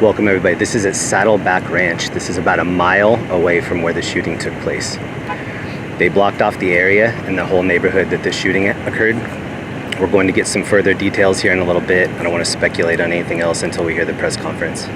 Welcome everybody. This is at Saddleback Ranch. This is about a mile away from where the shooting took place. They blocked off the area and the whole neighborhood that the shooting occurred. We're going to get some further details here in a little bit. I don't want to speculate on anything else until we hear the press conference.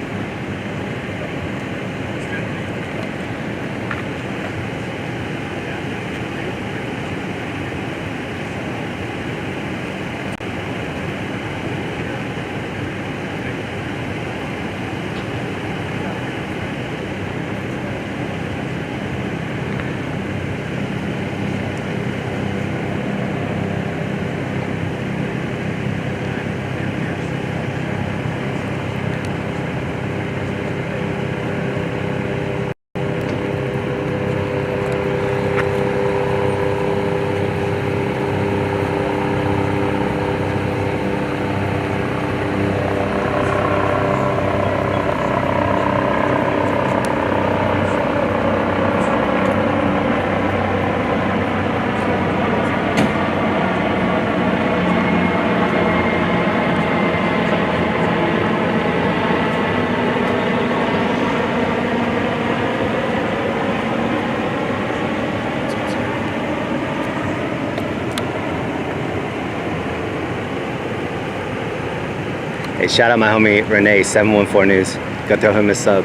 Hey, shout out my homie Renee, 714 News. Go throw him a sub.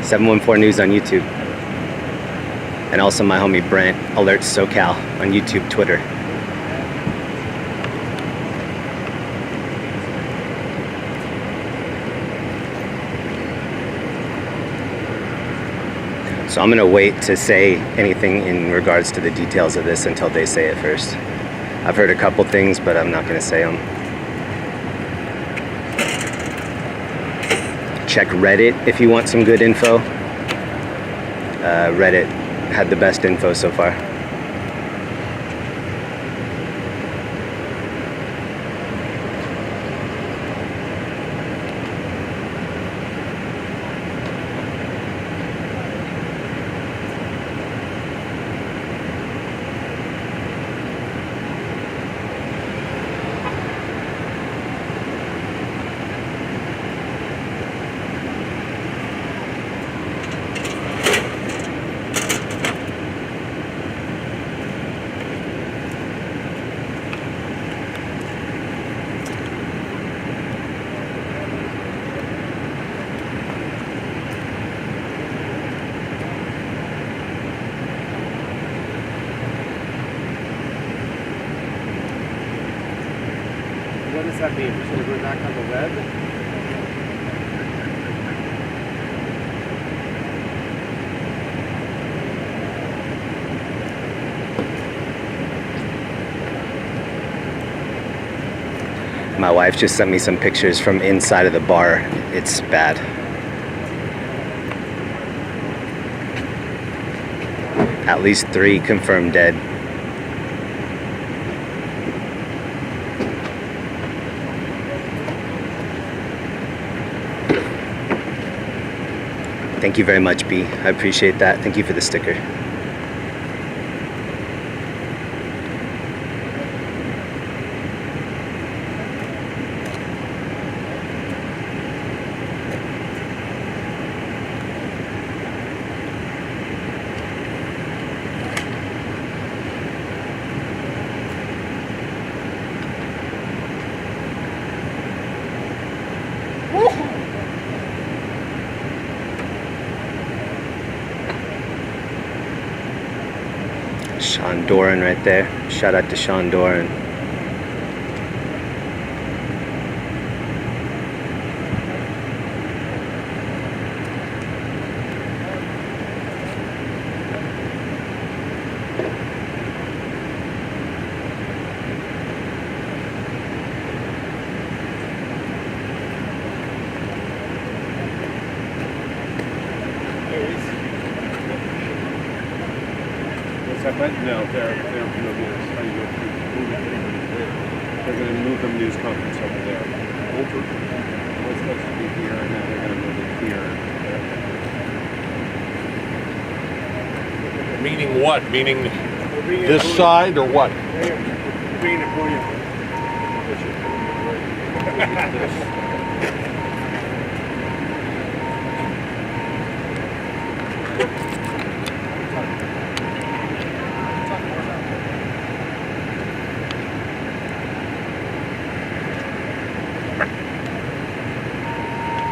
714 News on YouTube. And also my homie Brent, Alert SoCal on YouTube, Twitter. So I'm gonna wait to say anything in regards to the details of this until they say it first. I've heard a couple things, but I'm not gonna say them. Check Reddit if you want some good info. Reddit had the best info so far. What does that mean? Should it go back on the web? My wife just sent me some pictures from inside of the bar. It's bad. At least 3 confirmed dead. Thank you very much, B. I appreciate that. Thank you for the sticker. Sean Doran right there. Shout out to Sean Doran. But no, they're movies. How you go through? They're going to move the news conference over there. Over. What's supposed to be here, and now they're going to move it here. Meaning what? Meaning this side or what? Being a podium.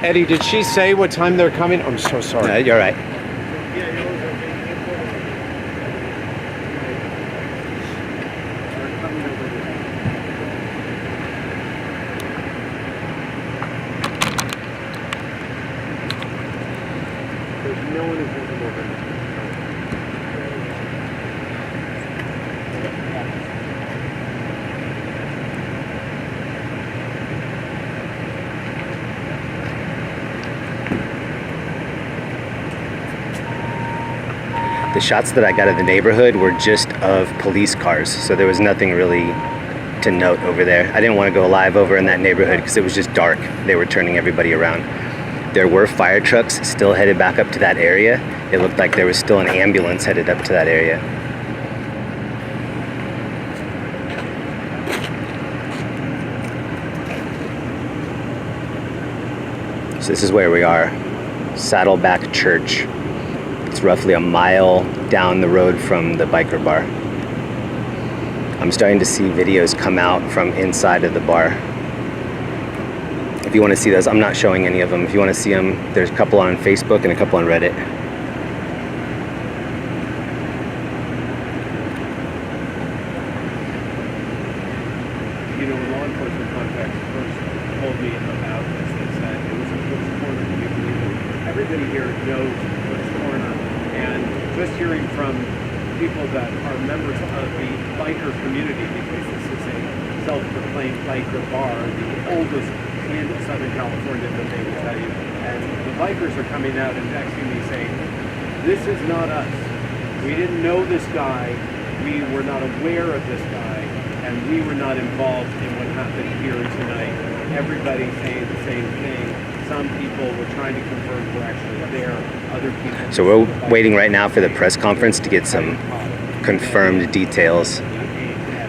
Eddie, did she say what time they're coming? I'm so sorry. No, you're right. There's no one who's looking over. The shots that I got of the neighborhood were just of police cars, so there was nothing really to note over there. I didn't want to go live over in that neighborhood because it was just dark. They were turning everybody around. There were fire trucks still headed back up to that area. It looked like there was still an ambulance headed up to that area. So this is where we are, Saddleback Church. It's roughly a mile down the road from the biker bar. I'm starting to see videos come out from inside of the bar. If you want to see those, I'm not showing any of them. If you want to see them, there's a couple on Facebook and a couple on Reddit. You know, when law enforcement contacts first told me about this, they said it was a close corner. Can you believe it? Everybody here knows close corner. And just hearing from people that are members of the biker community, because this is a self-proclaimed biker bar, the oldest in Southern California, that they will tell you. And the bikers are coming out and texting me saying, this is not us. We didn't know this guy. We were not aware of this guy. And we were not involved in what happened here tonight. Everybody saying the same thing. Some people were trying to confirm we're actually there. Other people. So we're waiting right now for the press conference to get some confirmed details.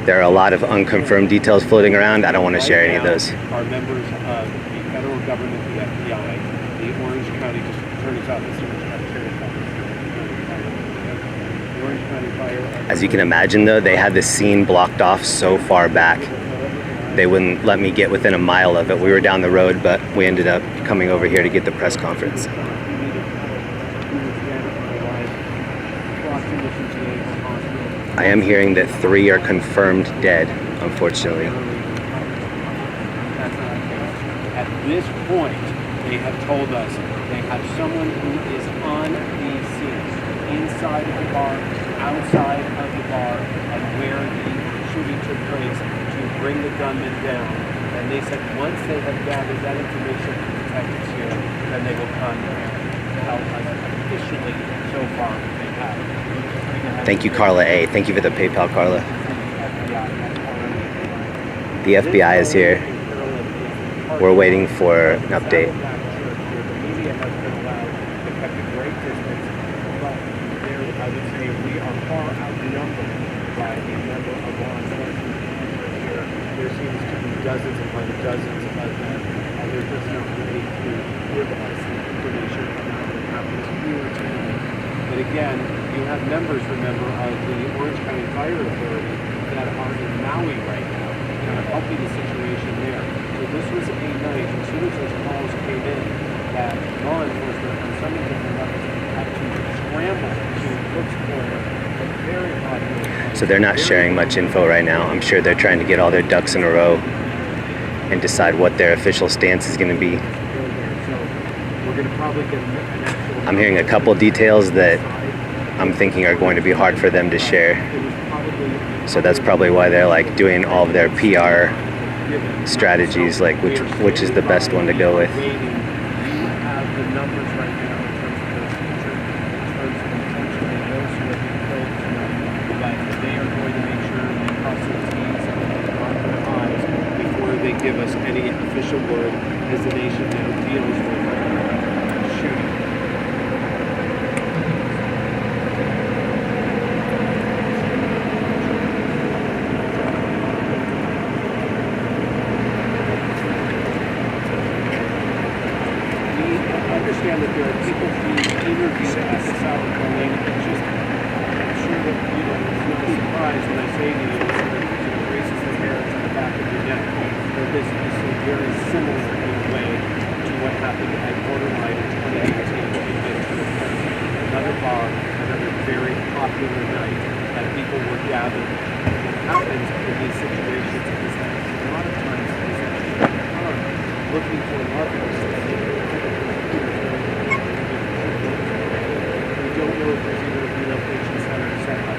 There are a lot of unconfirmed details floating around. I don't want to share any of those. Are members of the federal government, the FBI, the Orange County District Attorney's Office, the Orange County Fire. As you can imagine, though, they had the scene blocked off so far back. They wouldn't let me get within a mile of it. We were down the road, but we ended up coming over here to get the press conference. I am hearing that 3 are confirmed dead, unfortunately. At this point, they have told us they have someone who is on the scene, inside of the bar, outside of the bar, and where the shooting took place, to bring the gunman down. And they said once they have gathered that information from detectives here, then they will come and tell us officially so far they have. Thank you, Carla A. Thank you for the PayPal, Carla. The FBI is here. We're waiting for an update. I would say we are far outnumbered by the number of law enforcement here. There seems to be dozens upon dozens of them, and they're just not ready to give us the information about what happens here tonight. But again, you have members, remember, of the Orange County Fire Authority that are in Maui right now and are helping the situation there. So this was a night, as soon as those calls came in, that law enforcement on some of the different levels had to scramble to Cook's Corner, a very popular. So they're not sharing much info right now. I'm sure they're trying to get all their ducks in a row and decide what their official stance is going to be. So we're going to probably get an actual. I'm hearing a couple details that I'm thinking are going to be hard for them to share. So that's probably why they're like doing all of their PR strategies, like which is the best one to go with. You have the numbers right now in terms of those injured, in terms of potentially those who have been killed tonight, but they are going to make sure they cross their T's and dot their I's before they give us any official word as the nation now deals with shooting. That there are people being interviewed at the South Carolina. It's just, I'm sure that you know, it's no surprise when I say to you that it raises the hair to the back of your neck. That this is so very similar in a way to what happened at Borderline in 2018 in Ventura County. Another bar, another very popular night that people were gathered. What happens in these situations is that a lot of times is that people come looking for loved ones. We don't know if there's even a relocation center set up.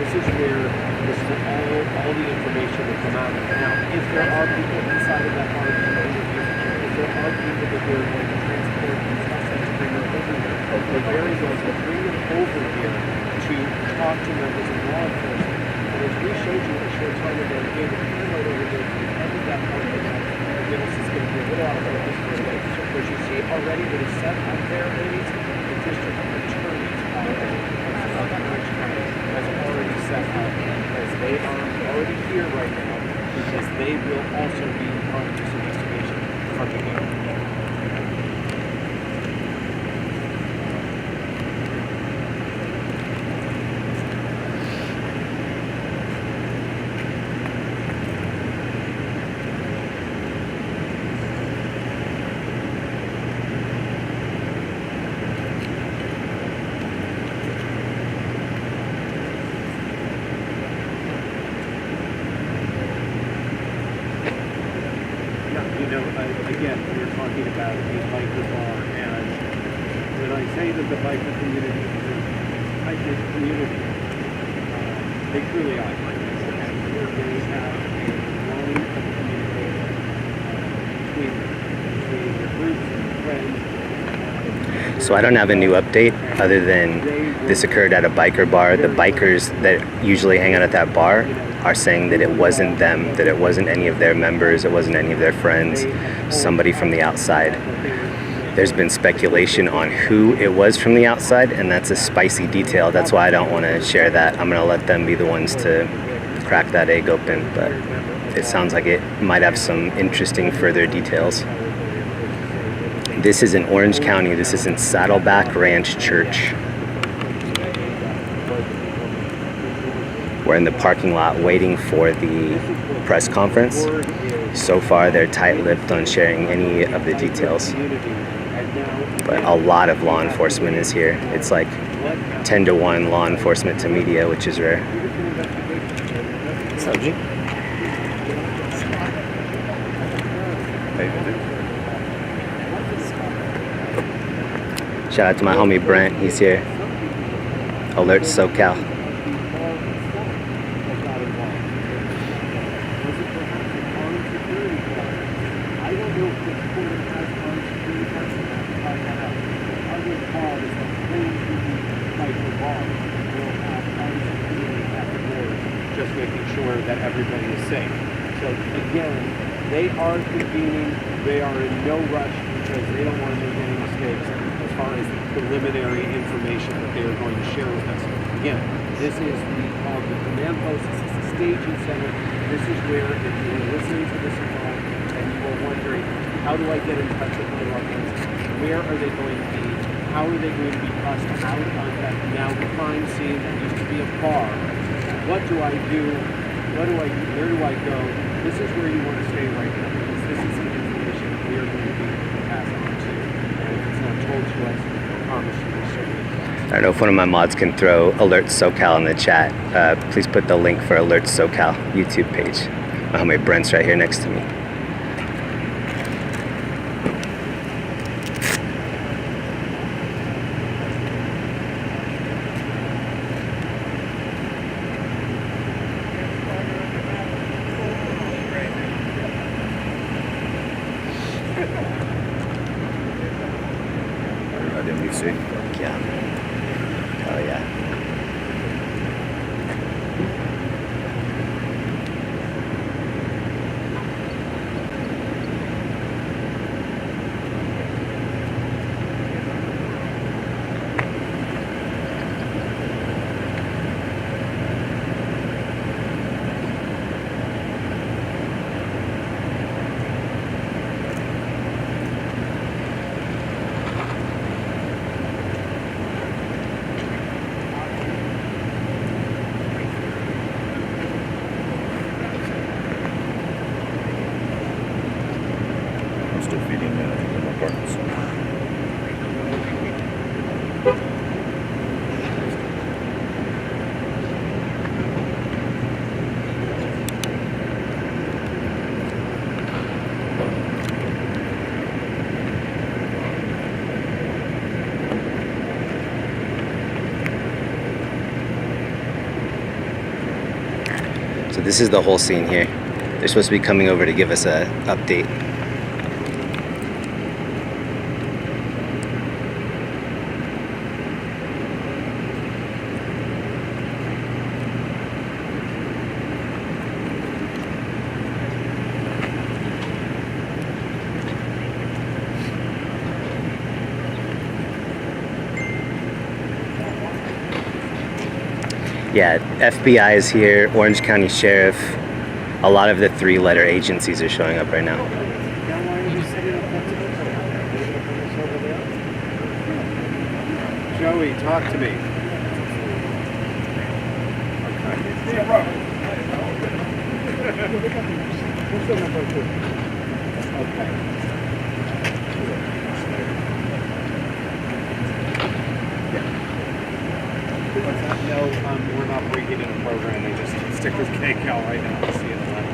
This is where all the information will come out. Now, if there are people inside of that bar to interview, if there are people that we're going to transport and suspects to bring them over here, the very well to bring them over here to talk to members of law enforcement. And as we showed you a short time ago, we gave a keynote over there to the end of that parking lot. Again, this is going to be a little out of focus for a minute. But you see already what is set up there, ladies, the district attorney's office of Orange County has already set up, because they are already here right now, because they will also be part of this investigation from the beginning. Again, we're talking about a biker bar, and when I say that the biker community is a tight-knit community, they truly are. And they have a line of communication between the groups and friends. So I don't have a new update other than this occurred at a biker bar. The bikers that usually hang out at that bar are saying that it wasn't them, that it wasn't any of their members, it wasn't any of their friends, somebody from the outside. There's been speculation on who it was from the outside, and that's a spicy detail. That's why I don't want to share that. I'm going to let them be the ones to crack that egg open, but it sounds like it might have some interesting further details. This is in Orange County. This is in Saddleback Ranch Church. We're in the parking lot waiting for the press conference. So far, they're tight-lipped on sharing any of the details. But a lot of law enforcement is here. It's like 10 to 1 law enforcement to media, which is rare. Subject? Shout out to my homie Brent. He's here. Alert SoCal. Just making sure that everybody is safe. So again, they are convening, they are in no rush because they don't want to make any mistakes as far as the preliminary information that they are going to share with us. Again, this is called the command post, this is the staging center. This is where if you were listening to this phone and you were wondering, how do I get in touch with my loved ones? Where are they going to be? How are they going to be bussed out of that now crime scene that used to be a bar? What do I do? What do I do? Where do I go? This is where you want to stay right now, because this is the information that we are going to be passed on to you. And if it's not told to us, I promise you we'll certainly. I don't know if one of my mods can throw Alert SoCal in the chat. Please put the link for Alert SoCal YouTube page. My homie Brent's right here next to me. Yeah. Oh yeah. this is the whole scene here. They're supposed to be coming over to give us a update. Yeah, FBI is here, Orange County Sheriff. A lot of the 3-letter agencies are showing up right now. Joey, talk to me. No, we're not breaking in a program. They just stick with KCAL right now. We'll see you in 11.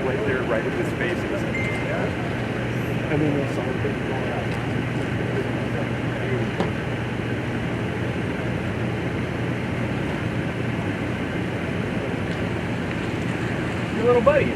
Right there, right at his face. I mean, there's something going on. Your little buddy.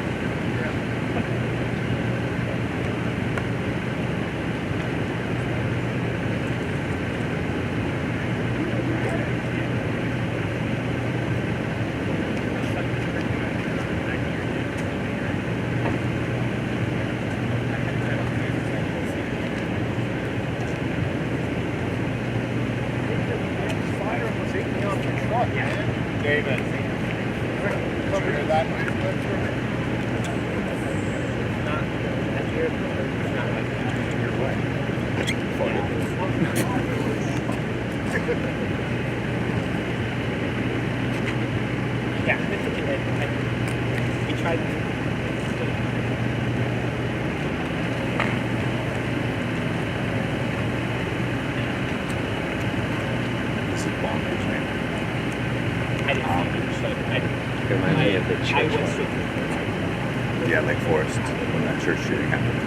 David. Over here that way. Not at your not like your way. Yeah, he tried. This is bonkers, man. I didn't see it, so Remind me of the church one. Yeah, Lake Forest, when that church shooting happened.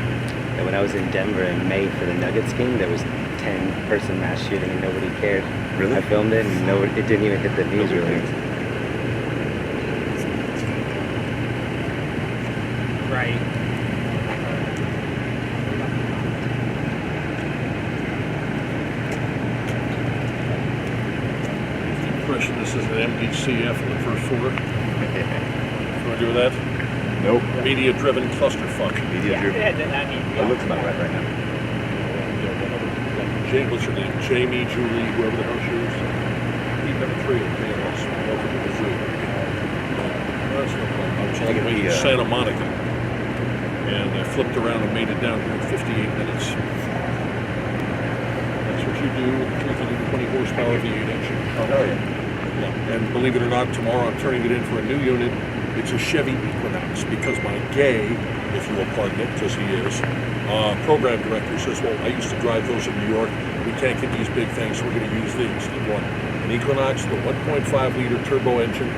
And when I was in Denver in May for the Nuggets game, there was 10-person mass shooting and nobody cared. Really? I filmed it and it didn't even hit the news really. Right. Impression this is an MDCF in the first floor. You want to do that? Nope. Media-driven clusterfuck. Media driven. It looks about right now. What's her name? Jamie, Julie, whoever the hell she is. Keep them three of me and us. Welcome to the zoo. That's no problem. I was all the way to Santa Monica. And I flipped around and made it down here in 58 minutes. That's what you do with a 320 horsepower V8 engine. Oh, hell yeah. Yeah. And believe it or not, tomorrow I'm turning it in for a new unit. It's a Chevy Equinox because my gay, if you will pardon it, because he is, program director says, well, I used to drive those in New York. We can't get these big things, so we're going to use these. An Equinox, the 1.5-liter turbo engine.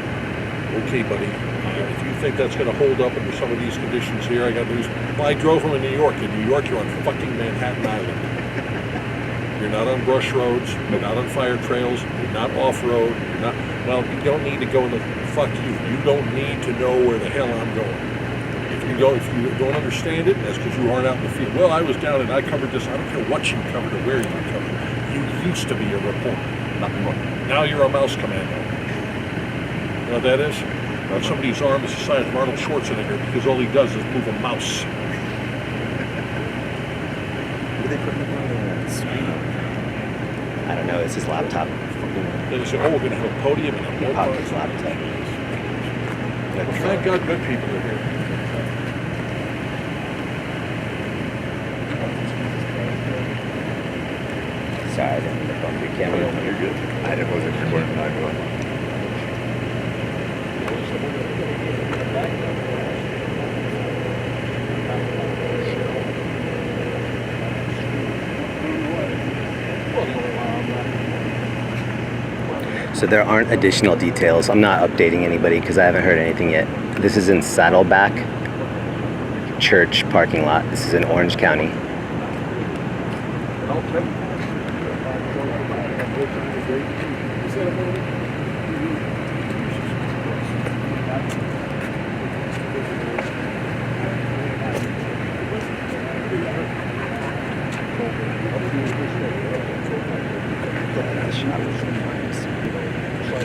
Okay, buddy. If you think that's going to hold up under some of these conditions here, I got news. Well, I drove them in New York. In New York, you're on fucking Manhattan Island. You're not on brush roads. You're not on fire trails. You're not off-road. You're not. Well, you don't need to go in the. Fuck you. You don't need to know where the hell I'm going. If you don't understand it, that's because you aren't out in the field. Well, I was down and I covered this. I don't care what you covered or where you covered. You used to be a reporter. Nothing more. Now you're a mouse commando. You know what that is? Somebody's arm is the size of Arnold Schwarzenegger because all he does is move a mouse. What are they putting up on the screen? I don't know. It's his laptop. They say, oh, we're going to have a podium and a He popped his laptop. Well, thank God good people are here. Sorry, I didn't look on your camera. You're good. I wasn't recording my phone. So there aren't additional details. I'm not updating anybody because I haven't heard anything yet. This is in Saddleback Church parking lot. This is in Orange County.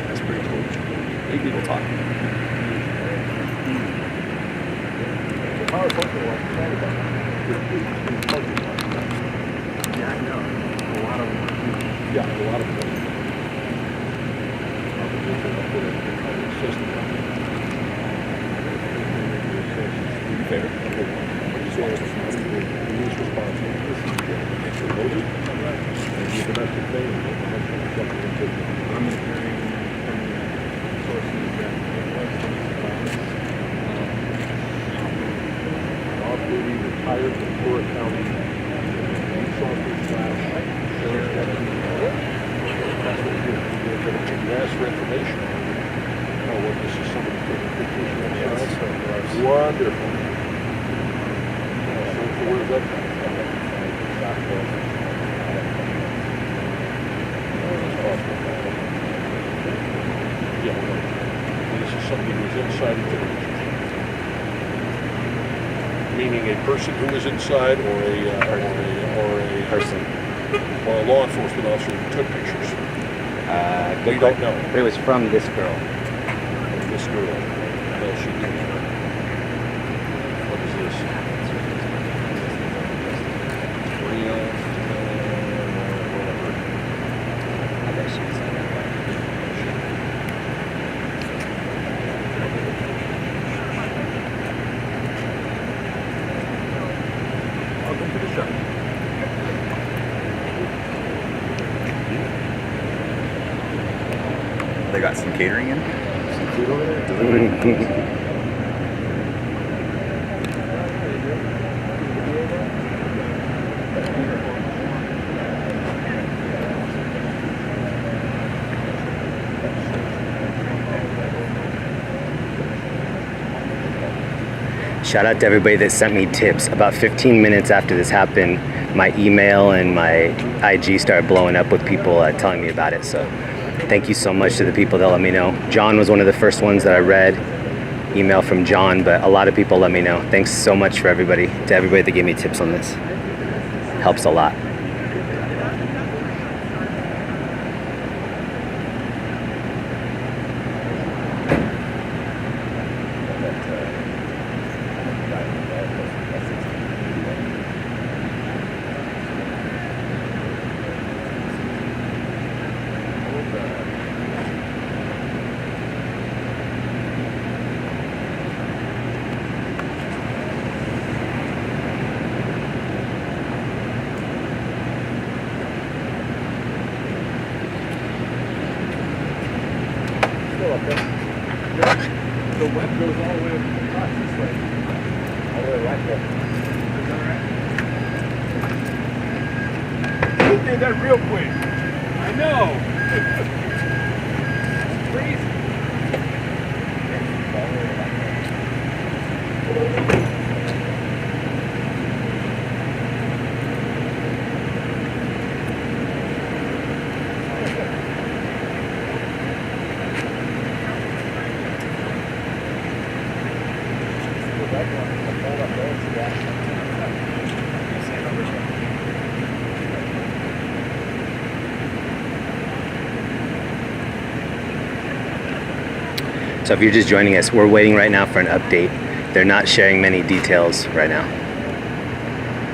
That's pretty cool. Eight people talking. Yeah, I know. A lot of them. Yeah, a lot of them. Retired from Florida County. You ask for information. Oh, well, this is somebody taking pictures of themselves. Wonderful. So where's that from? Yeah, well, this is somebody who's inside of the meaning a person who was inside or a Person. or a law enforcement officer who took pictures. Good We don't know. But it was from this girl. This girl. Well, she did. What is this? Real, whatever. I bet she was on that way. Welcome to the show. They got some catering in? Some food over there? Delivery? Shout out to everybody that sent me tips. About 15 minutes after this happened, my email and my IG started blowing up with people telling me about it. So thank you so much to the people that let me know. John was one of the first ones that I read. Email from John, but a lot of people let me know. Thanks so much for everybody, to everybody that gave me tips on this. Helps a lot. The web goes all the way across this way. All the way right there. Is that right? You did that real quick. I know. That's crazy. So if you're just joining us, we're waiting right now for an update. They're not sharing many details right now.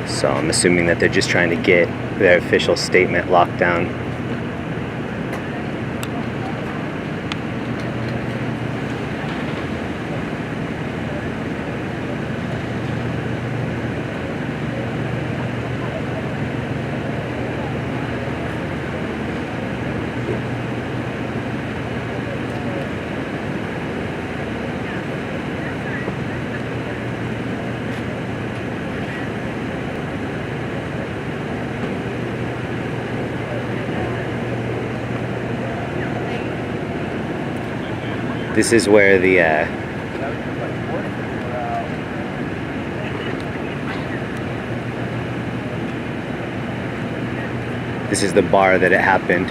So I'm assuming that they're just trying to get their official statement locked down. This is where the this is the bar that it happened.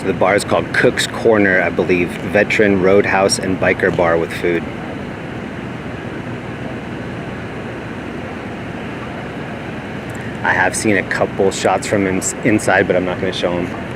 The bar is called Cook's Corner, I believe. Veteran Roadhouse and Biker Bar with food. I have seen a couple shots from inside, but I'm not going to show them.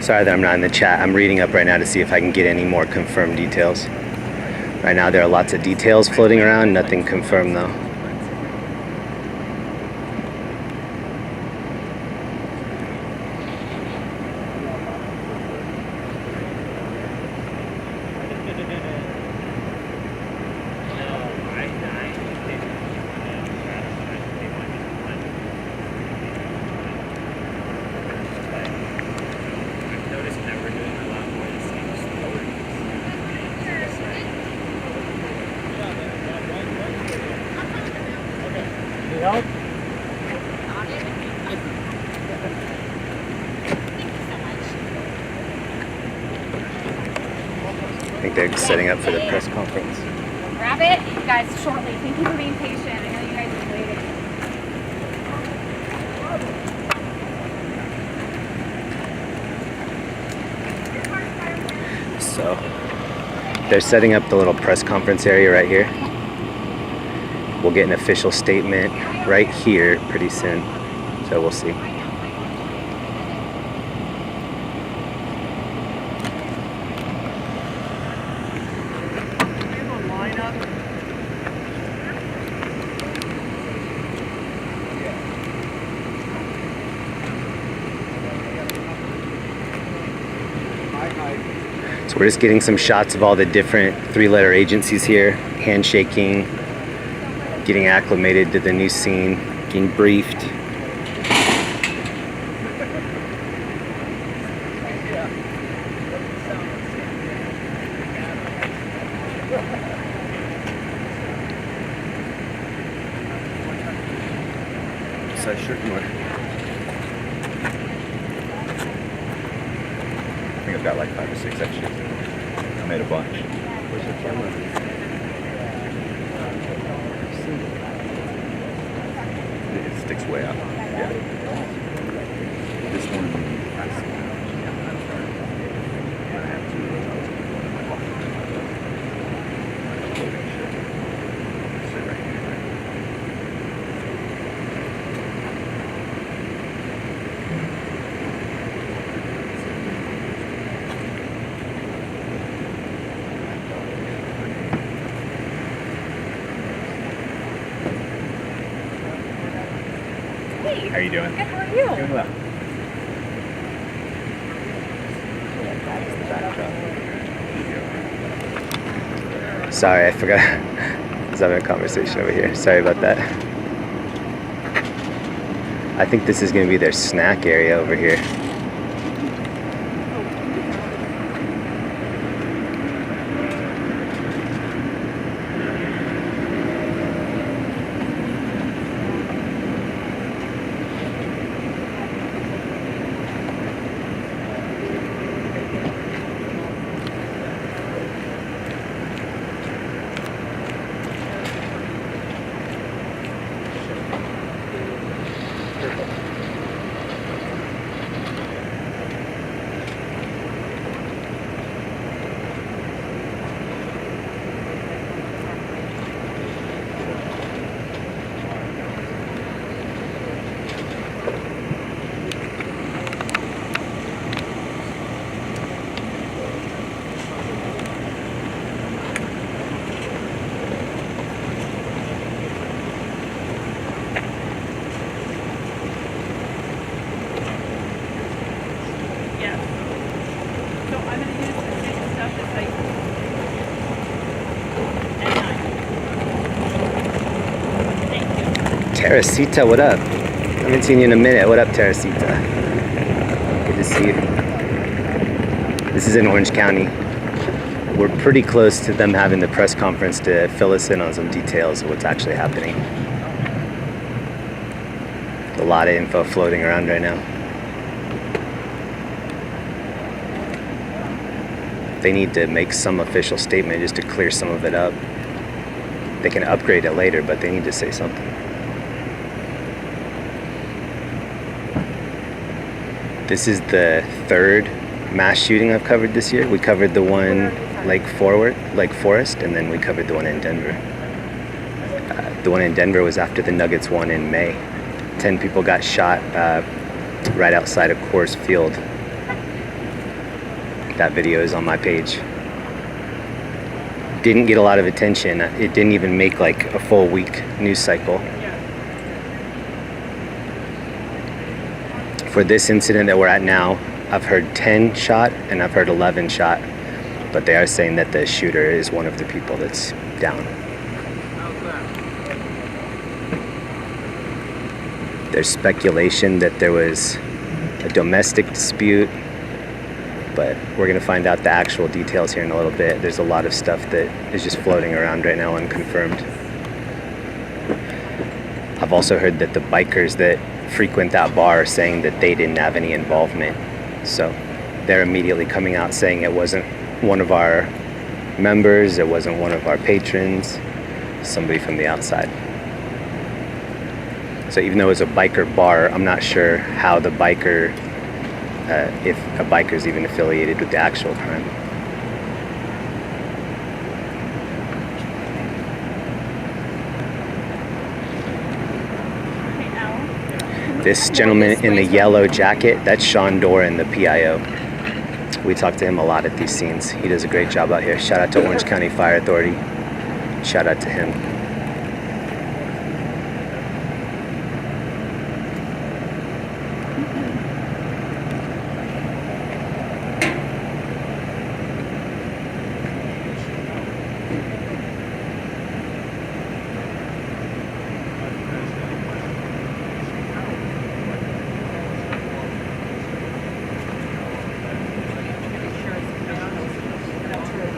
Sorry that I'm not in the chat. I'm reading up right now to see if I can get any more confirmed details. Right now there are lots of details floating around, nothing confirmed though. I think they're setting up for the press conference. Grab it, you guys, shortly. Thank you for being patient. I know you guys have been waiting. So they're setting up the little press conference area right here. We'll get an official statement right here pretty soon. So we'll see. So we're just getting some shots of all the different three-letter agencies here, handshaking, getting acclimated to the new scene, getting briefed. Size shirt you want? think I've got like 5 or 6 extras. I made a bunch. Where's the camera? It sticks way out. Yeah. This one. I have 2 of those. Sit right here. Hey, How you doing? good. How are you? Doing well. Sorry, I forgot. I was having a conversation over here. Sorry about that. I think this is going to be their snack area over here. Teresita, what up? Haven't seen you in a minute. What up, Teresita? Good to see you. This is in Orange County. We're pretty close to them having the press conference to fill us in on some details of what's actually happening. A lot of info floating around right now. They need to make some official statement just to clear some of it up. They can upgrade it later, but they need to say something. This is the 3rd mass shooting I've covered this year. We covered the one Lake Forest, and then we covered the one in Denver. The one in Denver was after the Nuggets won in May. 10 people got shot right outside of Coors Field. That video is on my page. Didn't get a lot of attention. It didn't even make like a full week news cycle. For this incident that we're at now, I've heard 10 shot and I've heard 11 shot, but they are saying that the shooter is one of the people that's down. There's speculation that there was a domestic dispute, but we're gonna find out the actual details here in a little bit. There's a lot of stuff that is just floating around right now unconfirmed. I've also heard that the bikers that frequent that bar are saying that they didn't have any involvement. So they're immediately coming out saying it wasn't one of our members, it wasn't one of our patrons, somebody from the outside. So even though it's a biker bar, I'm not sure how the biker, if a biker is even affiliated with the actual crime. This gentleman in the yellow jacket, that's Sean Doran, the PIO. We talk to him a lot at these scenes. He does a great job out here. Shout out to Orange County Fire Authority. Shout out to him.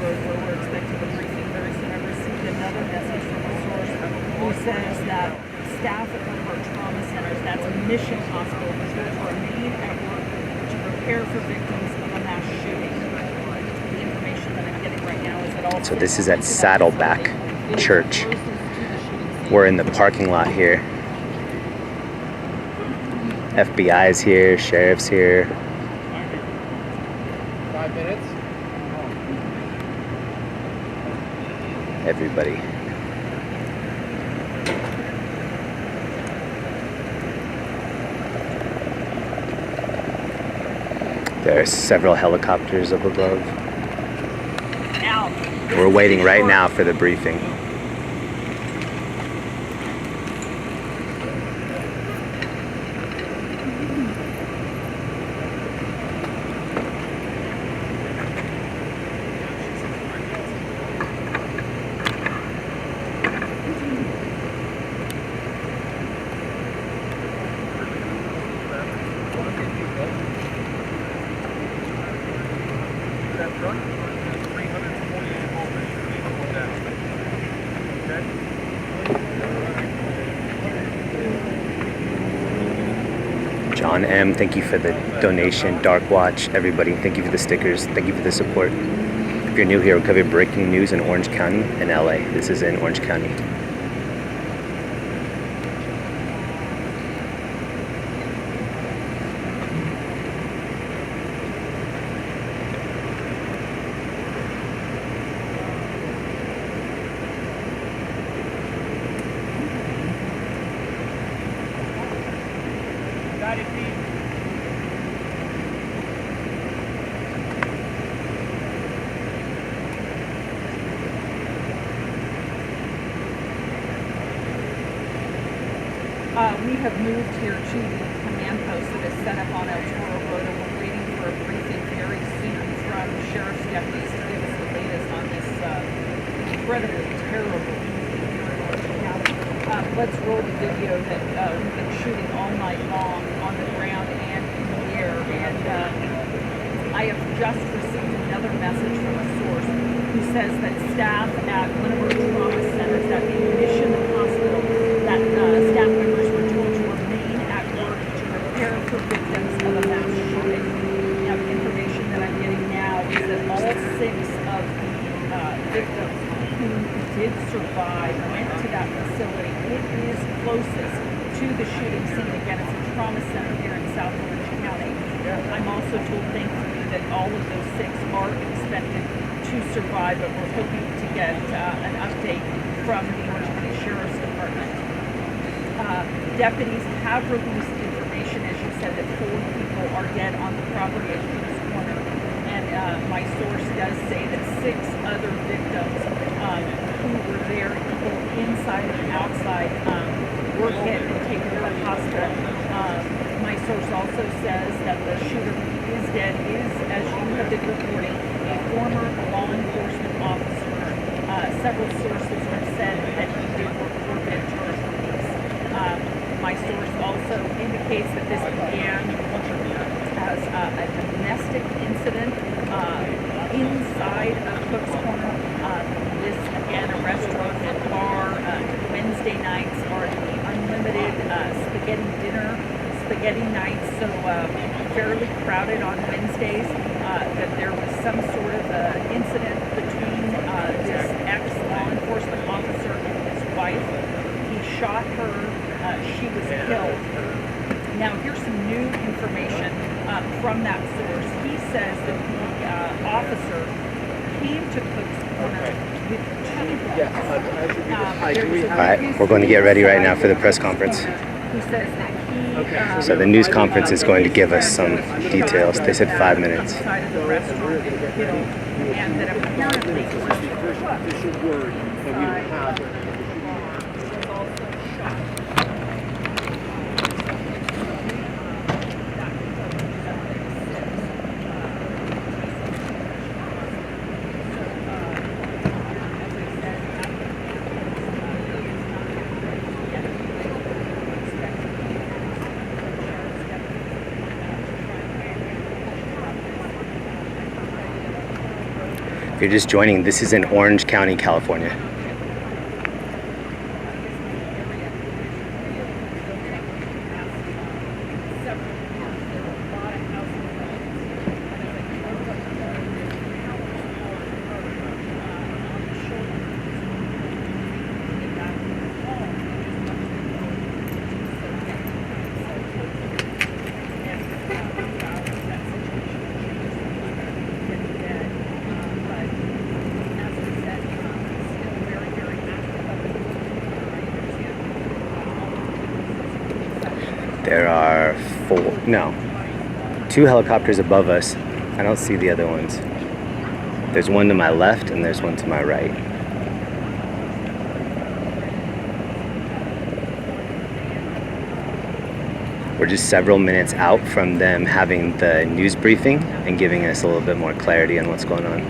We're expecting a briefing very soon. I received another message from a So this is at Saddleback Church. We're in the parking lot here. FBI is here, sheriff's here. 5 minutes. Everybody. There are several helicopters up above. We're waiting right now for the briefing. John M., thank you for the donation. Dark Watch, everybody, thank you for the stickers. Thank you for the support. If you're new here, we cover breaking news in Orange County and LA. This is in Orange County. We have moved here to the command post that is set up on El Toro Road, and we're waiting for a briefing very soon from sheriff's deputies to give us the latest on this incredibly terrible evening here in Orange County. Let's roll the video that we've been shooting all night long on the ground and in the air. And I have just received another message from a source who says that staff at one of our trauma centers, that being Mission Hospital, that staff members were told to remain at work to prepare for victims of a mass shooting. Now, the information that I'm getting now is that all 6 of the victims who did survive went to that facility. It is closest to the shooting scene. Again, it's a trauma center here in South Orange County. I'm also told, thankfully, that all of those 6 are expected to survive, but we're hoping to get an update from the Orange County Sheriff's Department. Deputies have released information, as you said, that 4 people are dead on the property at Kings Corner. And my source does say that 6 other victims who were there, both inside and outside, were hit and taken to the hospital. My source also says that the shooter who is dead is, as you have been reporting, a former law enforcement officer. Several sources have said that he did work for Ventura Police. My source also indicates that this began as a domestic incident inside of Cook's Corner. This, again, a restaurant and bar. Wednesday nights are the unlimited spaghetti nights, so fairly crowded on Wednesdays. That there was some sort of incident between this ex-law enforcement officer and his wife. He shot her. She was killed. Now, here's some new information from that source. He says that the officer came to Cook's Corner with 2 guns. All right, we're going to get ready right now for the press conference. Who says that he, So the news conference is going to give us some details. They said 5 minutes. outside of the restaurant and killed, and that apparently Official word that we would have. was also shot. If you're just joining, this is in Orange County, California. No. 2 helicopters above us. I don't see the other ones. There's one to my left and there's one to my right. We're just several minutes out from them having the news briefing and giving us a little bit more clarity on what's going on.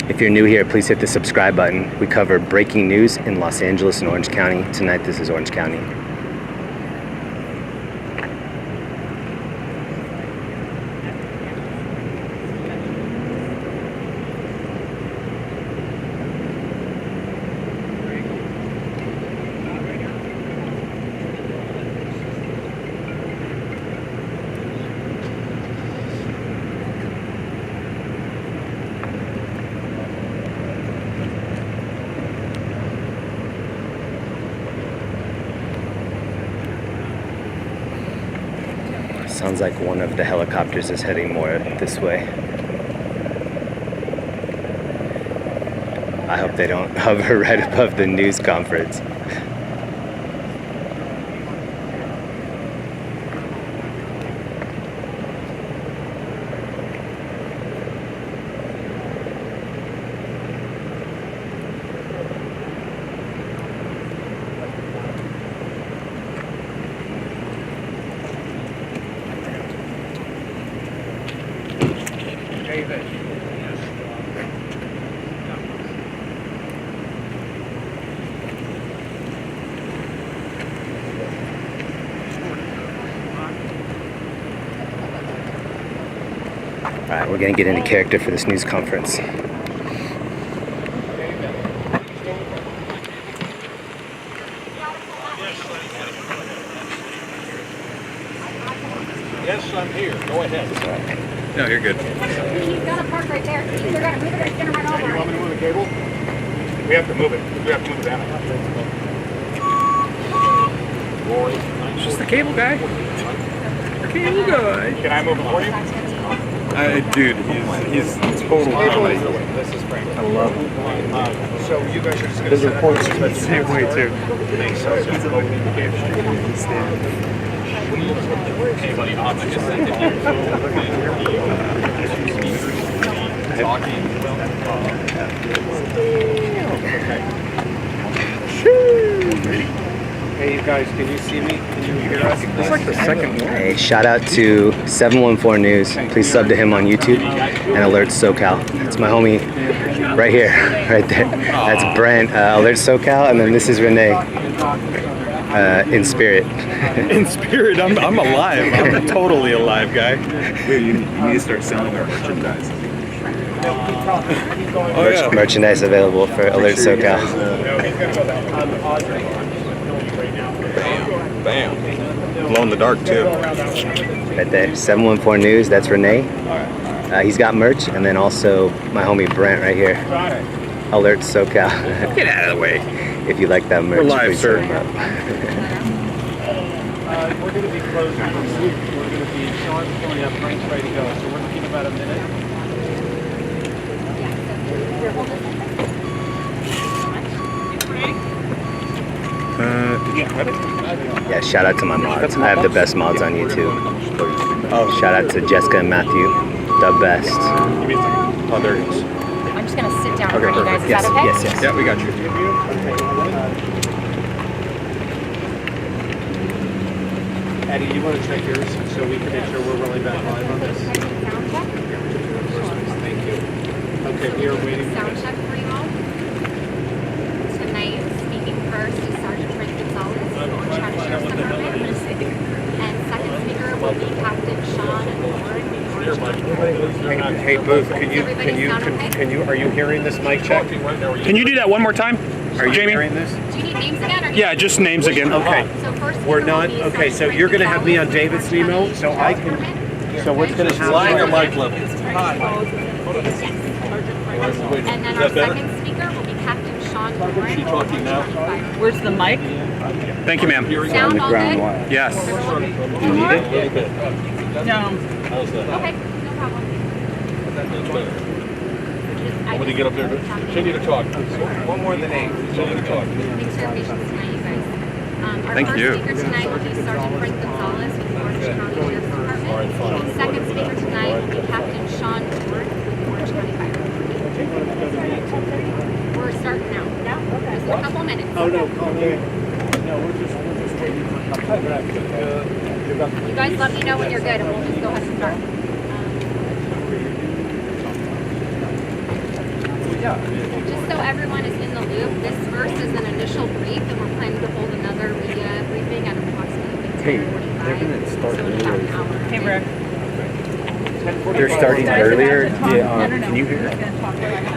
If you're new here, please hit the subscribe button. We cover breaking news in Los Angeles and Orange County. Tonight, this is Orange County. Sounds like one of the helicopters is heading more this way. I hope they don't hover right above the news conference. David. All right, we're gonna get into character for this news conference. Yes, I'm here. Go ahead. No, you're good. He's gonna park right there. He's either gonna move it or he's gonna run over. You want me to move the cable? We have to move it. We have to move it down. It's just the cable guy. Cable guy. Can I move it for you? Dude, he's total comedy. This is Frank. I love him. So you guys are just gonna His set up reports are the same way too. Hey, you guys, can you see me? Can you hear us? It's like the second one. Hey, shout out to 714 News. Please sub to him on YouTube and Alert SoCal. That's my homie right here, right there. That's Brent, Alert SoCal, and then this is Renee, in spirit. In spirit, I'm alive. I'm totally alive, guy. You need to start selling our merchandise. Oh yeah. Merchandise available for Alert SoCal. Bam. Glow in the dark too. Right there, 714 News, that's Renee. He's got merch, and then also my homie Brent right here. Alert SoCal. Get out of the way. If you like that merch, We're live, please sir. hit him up. We're going to be closing. We're going to be Sean's pulling up, Frank's ready to go. So we're looking about a minute. Yeah, shout out to my mods. I have the best mods on YouTube. Shout out to Jessica and Matthew, the best. Oh, there it is. I'm just gonna sit down in front of you guys. Is Yes, that okay? yes, yes. Yeah, we got you. Eddie, you want to check yours so we can make sure we're rolling back live on this? Sound check? Thank you. Okay, we are waiting. Sound check for you all. Tonight, speaking first is Sergeant Trent Gonzalez, Orange County Sheriff's Department. And second speaker will be Captain Sean Warren, Orange County. Hey, Booth, Are you hearing this mic check? Can you do that one more time? Are you Jamie? hearing this? Do you need names again? Or Yeah, just names again. Okay. So first We're speaker will not, be okay, so Sergeant you're gonna have me on Gonzalez, David's Orange email, County so I can, Sheriff's Department. so what's gonna Line or happen? mic level? And then our second speaker will be Captain Sean Warren. Is she talking now? Where's the mic? Thank you, ma'am. Sound all good? Yes. No. How's that? Okay, no problem. That's better. Want me to get up there? Continue to talk. One more than eight. Continue to talk. Thanks for your patience tonight, you guys. Our Thank first you. speaker tonight will be Sergeant Frank Gonzalez with the Orange County Sheriff's Department. The second speaker tonight will be Captain Sean Ford with the Orange County Fire Authority. We're starting now. Just in a couple minutes. Oh, no, okay. No, we're just waiting for a couple of You guys let me know when you're good and we'll just go ahead and start. Just so everyone is in the loop, this first is an initial brief and we're planning to hold another media briefing at approximately 10:45. So in about an hour. Hey, Rick. They're starting earlier. Can you hear?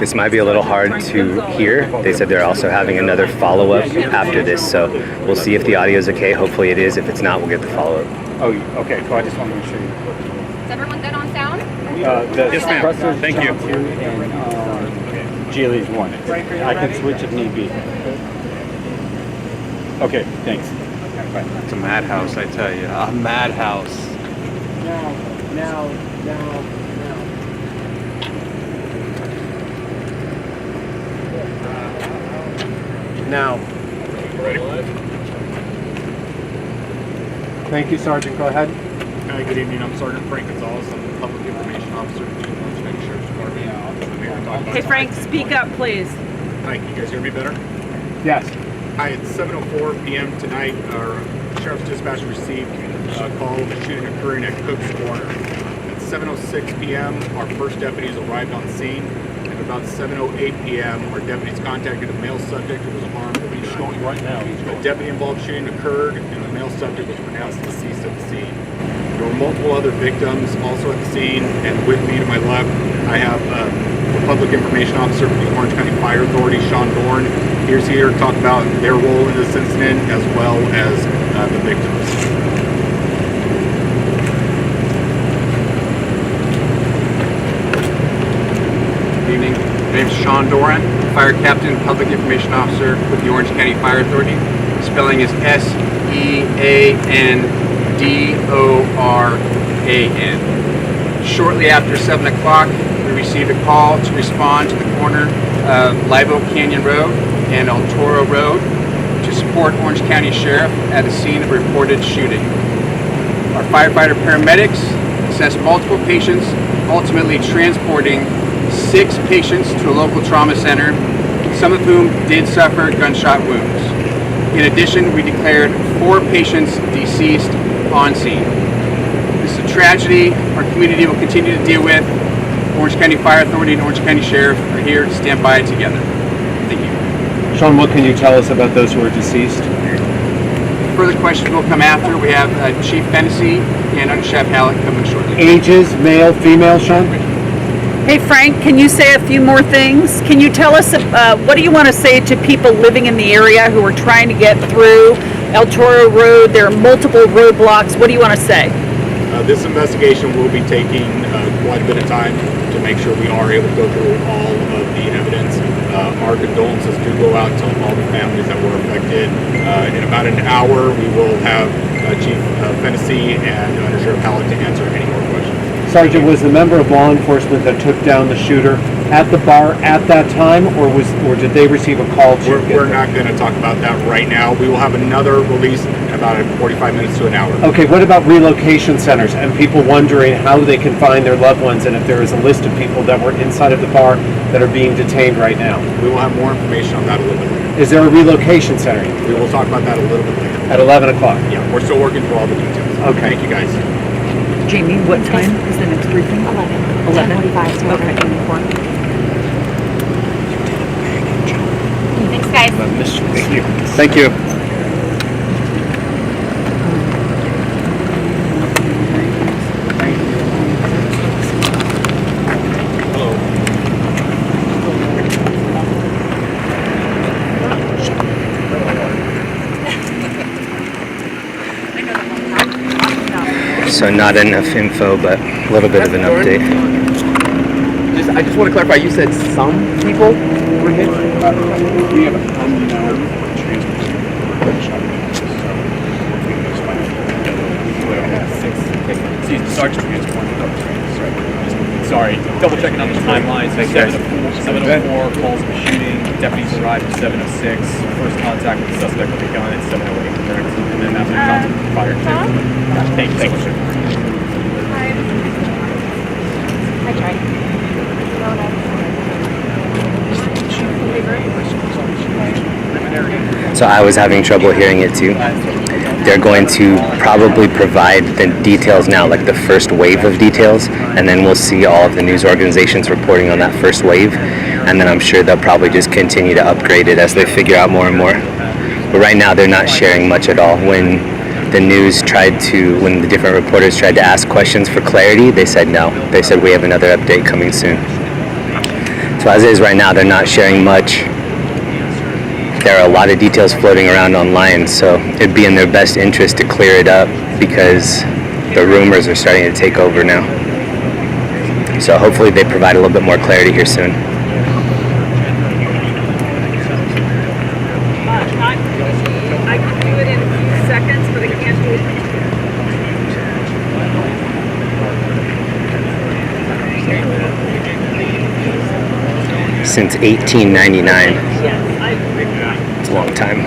This might be a little hard to hear. They said they're also having another follow-up after this, so we'll see if the audio is okay. Hopefully it is. If it's not, we'll get the follow-up. Oh, okay. So I just want to make sure. Is everyone good on sound? Yes, ma'am. Thank you. And Julie's one. I can switch if need be. Okay, thanks. It's a madhouse, I tell you. A madhouse. Now. Thank you, Sergeant. Go ahead. Hi, good evening. I'm Sergeant Frank Gonzalez. I'm the Public Information Officer for the Orange County Sheriff's Department. I'm here to talk about Hey, Frank, speak up, please. Hi, can you guys hear me better? Yes. Hi, it's 7:04 p.m. tonight. Our Sheriff's Dispatch received a call of a shooting occurring at Cook's Corner. At 7:06 p.m., our first deputies arrived on scene. At about 7:08 p.m., our deputies contacted a male subject who was armed with a shot. Right now, he's A going. deputy-involved shooting occurred, and the male subject was pronounced deceased at the scene. There were multiple other victims also at the scene, and with me to my left, I have the Public Information Officer for the Orange County Fire Authority, Sean Dorn. He's here to talk about their role in this incident as well as the victims. Good evening. My name is Sean Doran, Fire Captain, Public Information Officer with the Orange County Fire Authority. The spelling is SEANDORAN. Shortly after 7 o'clock, we received a call to respond to the corner of Live Oak Canyon Road and El Toro Road to support Orange County Sheriff at a scene of reported shooting. Our firefighter paramedics assessed multiple patients, ultimately transporting 6 patients to a local trauma center, some of whom did suffer gunshot wounds. In addition, we declared 4 patients deceased on scene. This is a tragedy our community will continue to deal with. Orange County Fire Authority and Orange County Sheriff are here to stand by together. Thank you. Sean, what can you tell us about those who are deceased? Further questions will come after. We have Chief Fennessy and Undersheriff Hallett coming shortly. Ages, male, female, Sean? Hey, Frank, can you say a few more things? Can you tell us, what do you want to say to people living in the area who are trying to get through El Toro Road? There are multiple roadblocks. What do you want to say? This investigation will be taking quite a bit of time to make sure we are able to go through all of the evidence. Our condolences do go out to all the families that were affected. In about an hour, we will have Chief Fennessy and Undersheriff Hallett to answer any more questions. Sergeant, was the member of law enforcement that took down the shooter at the bar at that time, or did they receive a call to We're not going to talk about that right now. We will have another release in about 45 minutes to an hour. Okay, what about relocation centers and people wondering how they can find their loved ones, and if there is a list of people that were inside of the bar that are being detained right now? We will have more information on that a little bit later. Is there a relocation center? We will talk about that a little bit later. At 11 o'clock? Yeah, we're still working through all the details. Okay. Thank you guys. Jamie, what time is the next briefing? 10:45 to 11:24. Thanks, guys. Thank you. Thank you. So not enough info, but a little bit of an update. I just want to clarify, you said some people were hit? We have unknown transport. Sergeant transport. Sorry, double checking on the timeline. So 7:04 calls of a shooting. Deputies arrived at 7:06. First contact with the suspect with a gun at 7:08. Correct. And then after shots were fired too. Thank you so much. I tried. So I was having trouble hearing it too. They're going to probably provide the details now, like the first wave of details, and then we'll see all of the news organizations reporting on that first wave, and then I'm sure they'll probably just continue to upgrade it as they figure out more and more. But right now they're not sharing much at all. When the different reporters tried to ask questions for clarity, they said no. They said we have another update coming soon. So as is right now, they're not sharing much. There are a lot of details floating around online, so it'd be in their best interest to clear it up because the rumors are starting to take over now. So hopefully they provide a little bit more clarity here soon. I can do it in a few seconds, but I can't do it. Since 1899. It's a long time.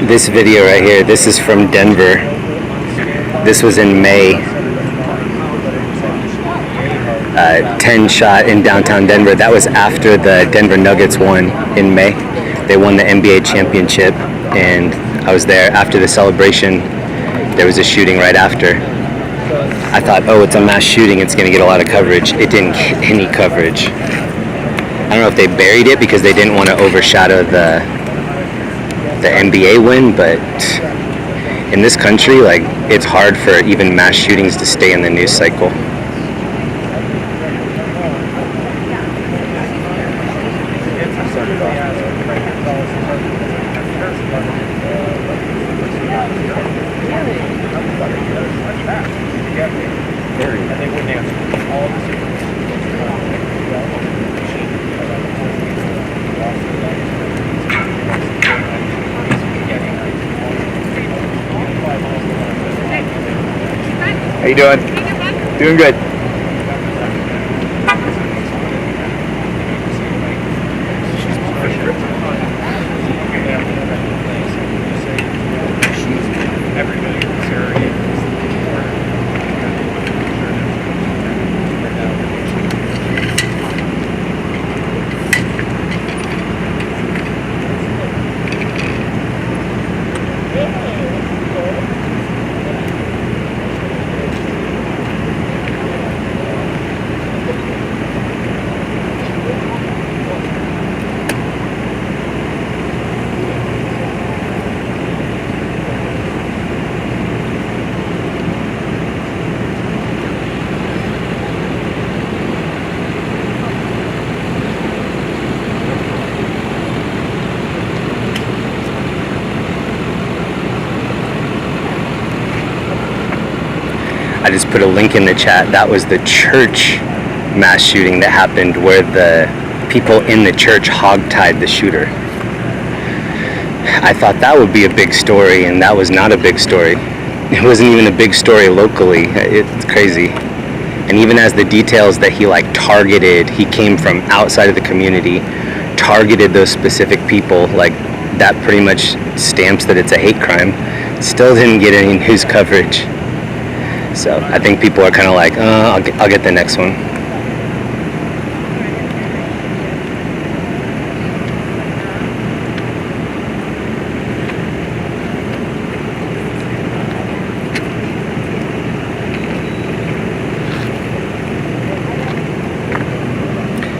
This video right here, this is from Denver. This was in May. 10 shot in downtown Denver. That was after the Denver Nuggets won in May. They won the NBA championship, and I was there after the celebration. There was a shooting right after. I thought, oh, it's a mass shooting, it's going to get a lot of coverage. It didn't get any coverage. I don't know if they buried it because they didn't want to overshadow the NBA win, but in this country, like, it's hard for even mass shootings to stay in the news cycle. How you doing? Doing good. I just put a link in the chat. That was the church mass shooting that happened where the people in the church hogtied the shooter. I thought that would be a big story, and that was not a big story. It wasn't even a big story locally. It's crazy. And even as the details that he targeted, he came from outside of the community, targeted those specific people, that pretty much stamps that it's a hate crime. Still didn't get any news coverage. So I think people are kind of like, I'll get the next one.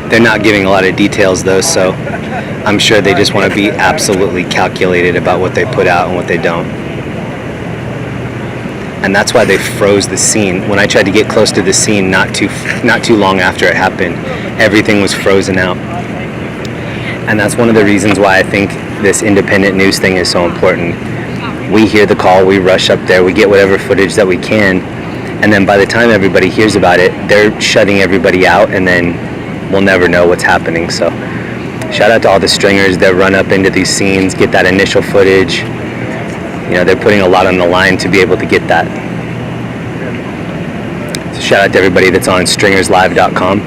They're not giving a lot of details though, so I'm sure they just want to be absolutely calculated about what they put out and what they don't. And that's why they froze the scene. When I tried to get close to the scene not too long after it happened, everything was frozen out. And that's one of the reasons why I think this independent news thing is so important. We hear the call, we rush up there, we get whatever footage that we can, and then by the time everybody hears about it, they're shutting everybody out, and then we'll never know what's happening. So shout out to all the stringers that run up into these scenes, get that initial footage. You know, they're putting a lot on the line to be able to get that. So shout out to everybody that's on stringerslive.com.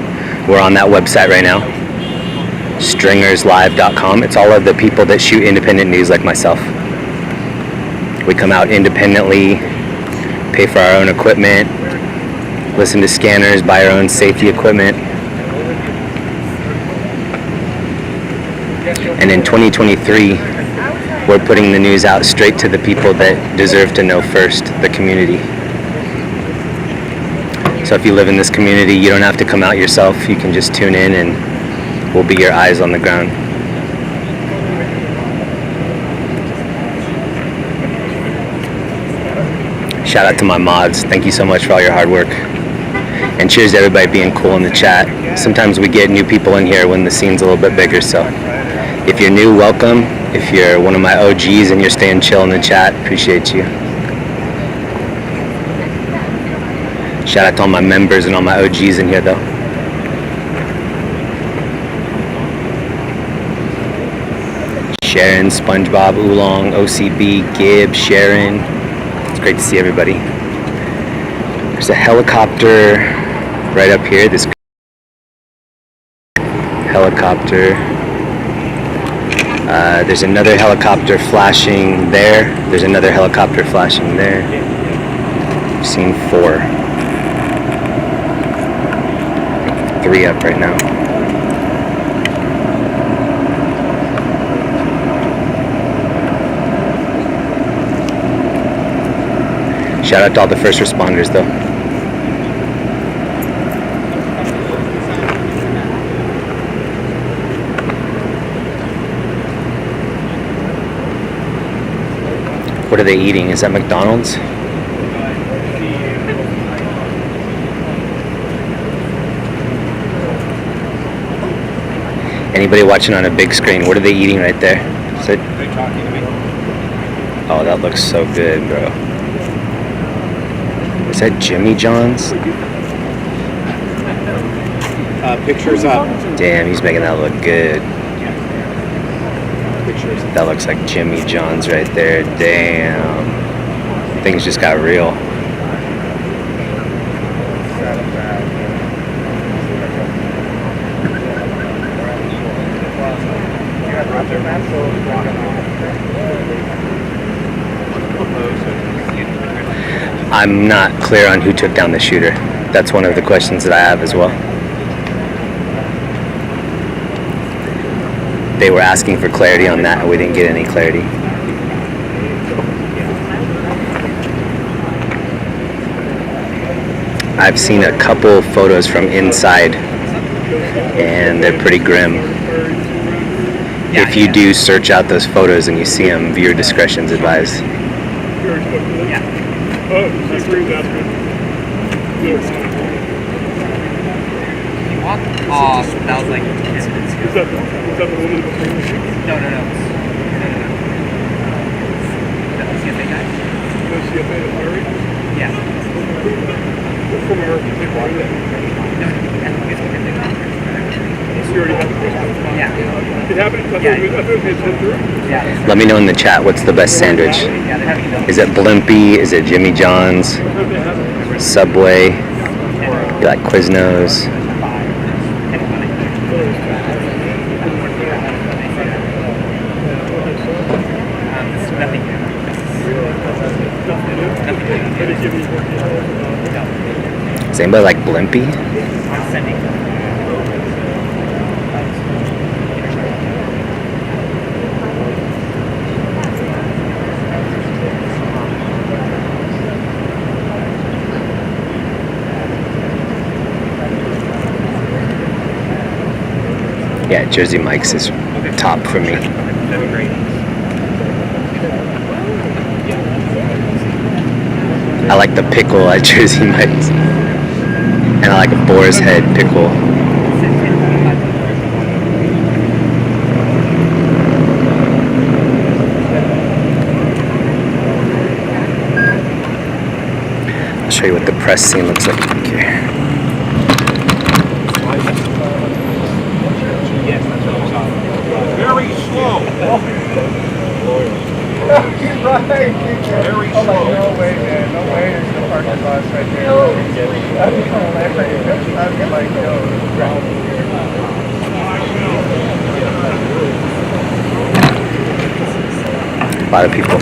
We're on that website right now, stringerslive.com. It's all of the people that shoot independent news like myself. We come out independently, pay for our own equipment, listen to scanners, buy our own safety equipment. And in 2023, we're putting the news out straight to the people that deserve to know first, the community. So if you live in this community, you don't have to come out yourself. You can just tune in and we'll be your eyes on the ground. Shout out to my mods. Thank you so much for all your hard work. And cheers to everybody being cool in the chat. Sometimes we get new people in here when the scene's a little bit bigger, so if you're new, welcome. If you're one of my OGs and you're staying chill in the chat, appreciate you. Shout out to all my members and all my OGs in here, though. Sharon, SpongeBob, Oolong, OCB, Gibb, Sharon. It's great to see everybody. There's a helicopter right up here. This helicopter. There's another helicopter flashing there. There's another helicopter flashing there. I've seen 4. 3 up right now. Shout out to all the first responders, though. What are they eating? Is that McDonald's? Anybody watching on a big screen, what are they eating right there? Is it? Are you talking to me? Oh, that looks so good, bro. Is that Jimmy John's? Pictures up. Damn, he's making that look good. Pictures. That looks like Jimmy John's right there. Damn. Things just got real. I'm not clear on who took down the shooter. That's one of the questions that I have as well. They were asking for clarity on that, and we didn't get any clarity. I've seen a couple photos from inside, and they're pretty grim. If you do search out those photos and you see them, viewer discretion's advised. Oh, that was like 10 minutes ago. Was that the woman between the sheets? No. The OCFA guy? The OCFA, the Larry? Yeah. From our department? No, it's within the conference. You already had the first one? Yeah. It happened? I thought it was 10 through? Yeah. Let me know in the chat what's the best sandwich. Is it Blimpie? Is it Jimmy John's? Subway? You like Quiznos? Does anybody like Blimpie? Yeah, Jersey Mike's is top for me. I like the pickle at Jersey Mike's. And I like a boar's head pickle. show you what the press scene looks like here. Very slow. Very slow. No way, man. No way. There's no parking spots right there. That'd be hilarious. I'd be like, yo. A lot of people.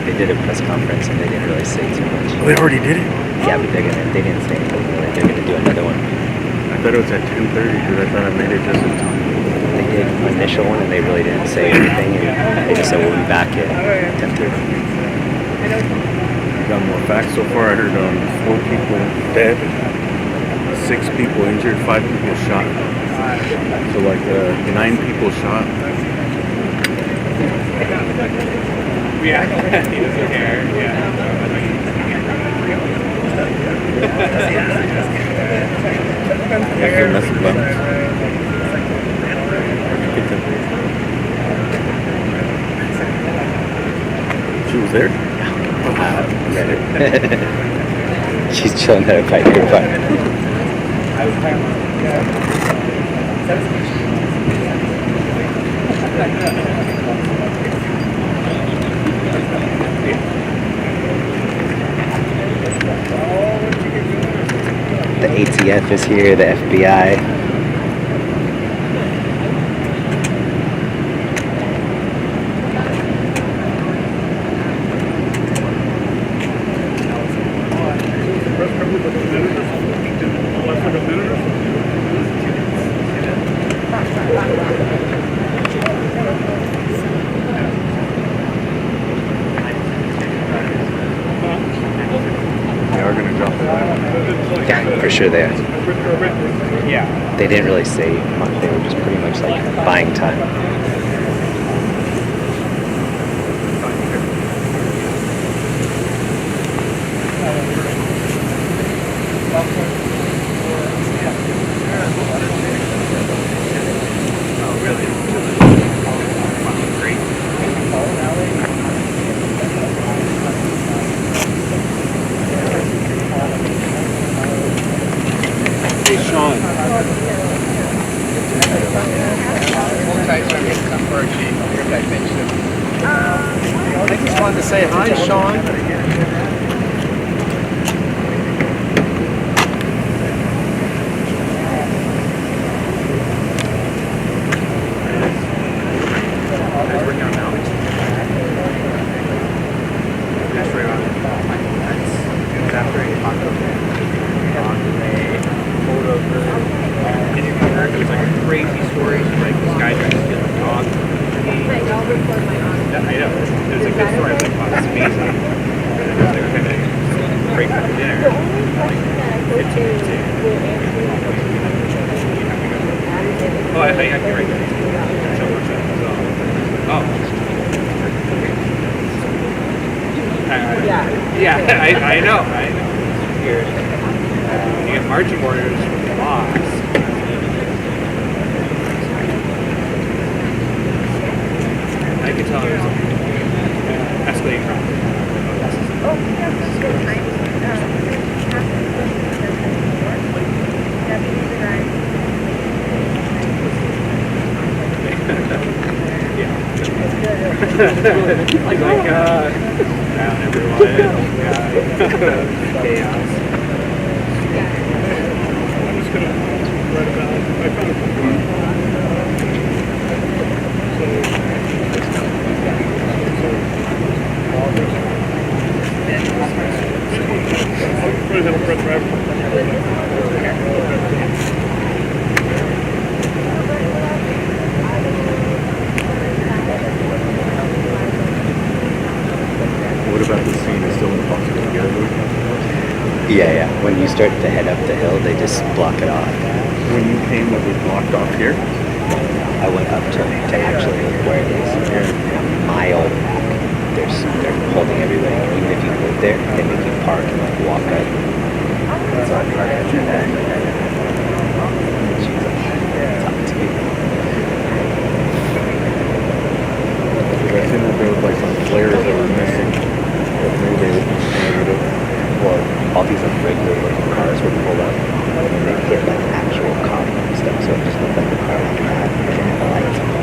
They did a press conference and they didn't really say too much. Oh, they already did it? Yeah, but they didn't say anything really. They're gonna do another one. I thought it was at 10:30 because I thought I made it just in time. They did an initial one and they really didn't say anything, and they just said we'll be back at 10:30. Got more facts so far. I heard 4 people dead, 6 people injured, 5 people shot. So like 9 people shot. Yeah, he doesn't care. Yeah. That's the plan. She was there? Read it. She's chilling at a fire department. The ATF is here, the FBI. Yeah, for sure they are. Yeah. They didn't really say much. They were just pretty much like buying time. Hey, Sean. I just wanted to say hi, Sean. There's like a crazy story, like this guy trying to steal a dog. I know. There's a good story. I was like, wow, that's amazing. And then there's like kind of break for dinner. Like 15 minutes in. Oh, I think I can right there. So much oh. Yeah, I know. It's weird. You get marching orders from the boss. I could tell it was escalating problem. Oh, yeah, that's good. Like, down everyone. Chaos. I'm just going to write about it. I found it What about the scene? It's still impossible to get over? Yeah. When you start to head up the hill, they just block it off. When you came, it was blocked off here? I went up to actually look where it is. A mile back. They're holding everybody. Even if you live there, they make you park and like walk up. So I'm trying to enter that. She's like, talk to me. I seen that there was like some flares that were missing. But maybe they were Well, all these like regular looking cars were pulled up and they hit like actual cop stuff. So it just looked like the car was bad. It didn't have the lights on it.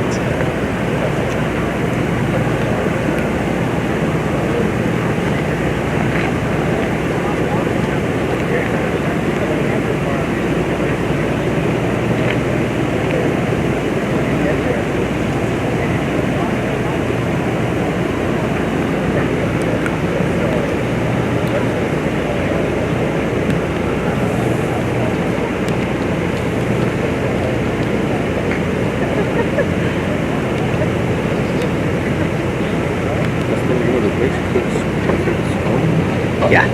Yeah.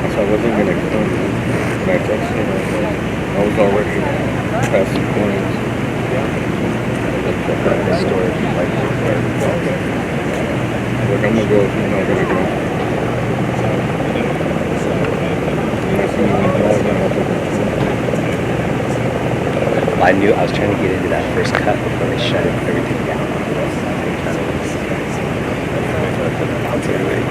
So I wasn't gonna come. When I texted him, I was already past the points. Like I'm gonna go if you're not gonna go. I knew I was trying to get into that first cut before they shut everything down. Bounce everybody.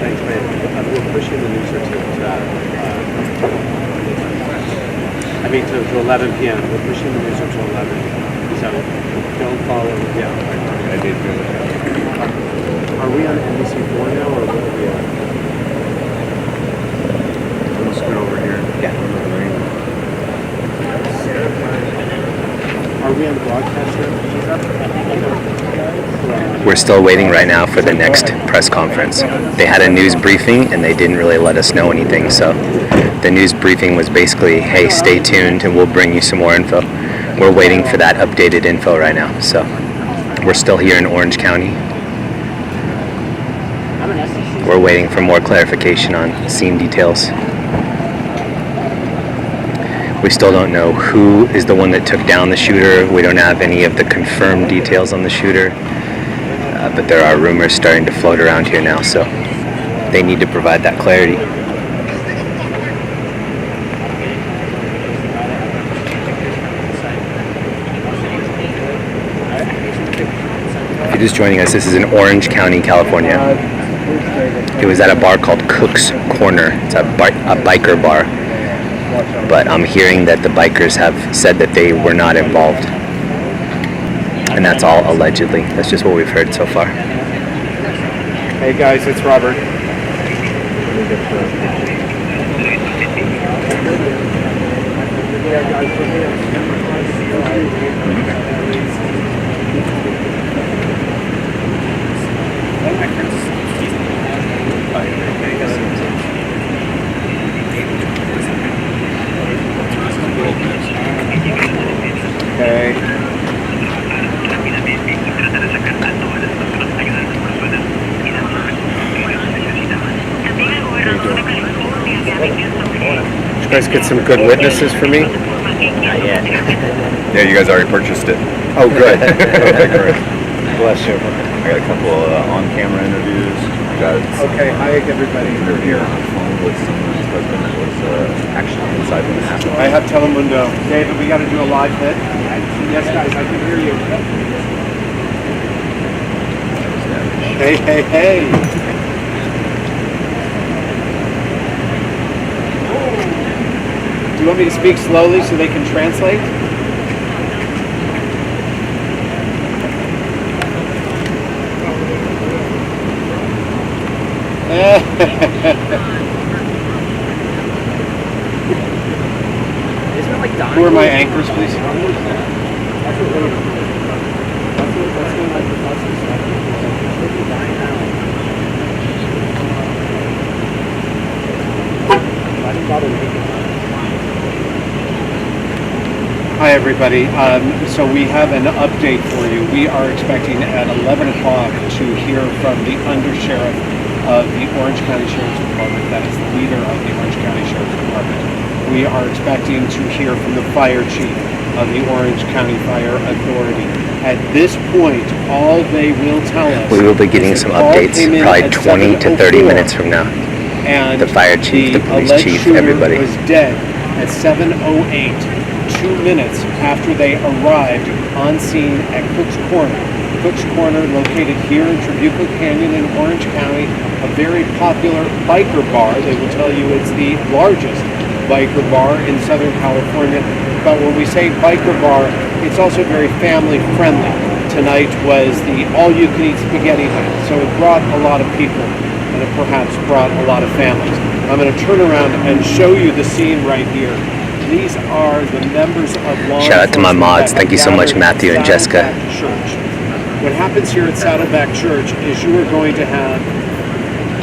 Thanks, man. We're pushing the news to 11 p.m. We're pushing the news to 11. So don't follow. Yeah, I did do it. Are we on NBC4 now, or what are we on? Let's go over here. Yeah. Are we on the broadcast now? We're still waiting right now for the next press conference. They had a news briefing and they didn't really let us know anything. So the news briefing was basically, hey, stay tuned and we'll bring you some more info. We're waiting for that updated info right now. So we're still here in Orange County. We're waiting for more clarification on scene details. We still don't know who is the one that took down the shooter. We don't have any of the confirmed details on the shooter. But there are rumors starting to float around here now, so they need to provide that clarity. If you're just joining us, this is in Orange County, California. It was at a bar called Cook's Corner. It's a biker bar. But I'm hearing that the bikers have said that they were not involved. And that's all allegedly. That's just what we've heard so far. Hey guys, it's Robert. Okay. Did you guys get some good witnesses for me? Not yet. Yeah, you guys already purchased it. Oh, good. Okay, great. Bless you. I got a couple on-camera interviews. I got Okay, hi everybody. an interview on the phone with someone's husband that was actually inside when it happened. I have Telemundo. David, we got to do a live hit. Yes, guys, I can hear you. Hey, hey, hey. Do you want me to speak slowly so they can translate? Isn't it like dying? Who are my anchors, please? Hi, everybody. So we have an update for you. We are expecting at 11 o'clock to hear from the undersheriff of the Orange County Sheriff's Department. That is the leader of the Orange County Sheriff's Department. We are expecting to hear from the fire chief of the Orange County Fire Authority. At this point, all they will tell us. We will be getting some updates probably 20 to 30 minutes from now. And the fire chief, the police chief, everybody was dead at 7:08, 2 minutes after they arrived on scene at Cook's Corner. Cook's Corner, located here in Trabuco Canyon in Orange County, a very popular biker bar. They will tell you it's the largest biker bar in Southern California. But when we say biker bar, it's also very family friendly. Tonight was the all-you-can-eat spaghetti night, so it brought a lot of people, and it perhaps brought a lot of families. I'm going to turn around and show you the scene right here. These are the members of law Shout out to my mods. Thank you so much, Matthew and Jessica. Church. What happens here at Saddleback Church is you are going to have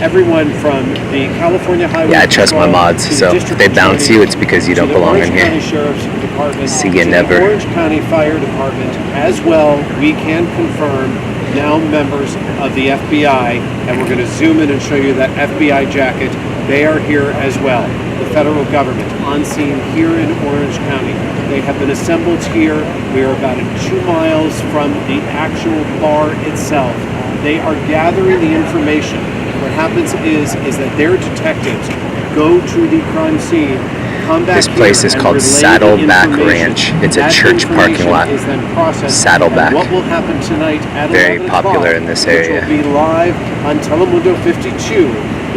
everyone from the California Highway Yeah, I trust my mods, to the so if district they bounce attorney, you, it's because you to don't the belong Orange in here. County Sheriff's Department, See you to never. the Orange County Fire Department as well. We can confirm now members of the FBI, and we're going to zoom in and show you that FBI jacket. They are here as well. The federal government on scene here in Orange County. They have been assembled here. We are about 2 miles from the actual bar itself. They are gathering the information. What happens is that their detectives go to the crime scene, come back. This place is called Saddleback Ranch. It's a church parking lot. Saddleback. And what will happen tonight at Very 11 popular o'clock, in this area. which will be live on Telemundo 52,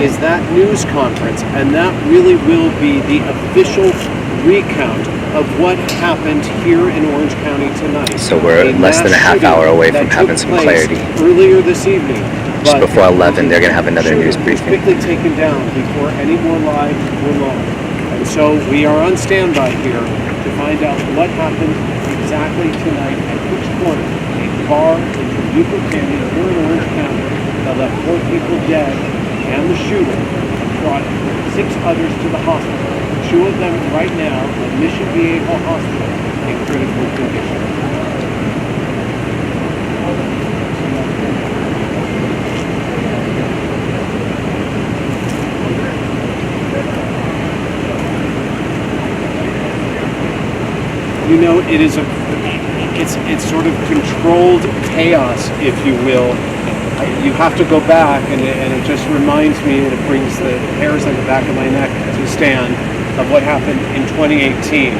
is that news conference, and that really will be the official recount of what happened here in Orange County tonight. So we're less than a half hour away from having some clarity. Earlier this evening. Just before 11, they're going to have another news briefing. Quickly taken down before any more lives were lost. And so we are on standby here to find out what happened exactly tonight at Cook's Corner, a bar in Trabuco Canyon here in Orange County that left 4 people dead, and the shooter brought 6 others to the hospital. 2 of them right now at Mission Viejo Hospital in critical condition. You know, it's sort of controlled chaos, if you will. You have to go back, and it just reminds me, and it brings the hairs on the back of my neck to stand, of what happened in 2018,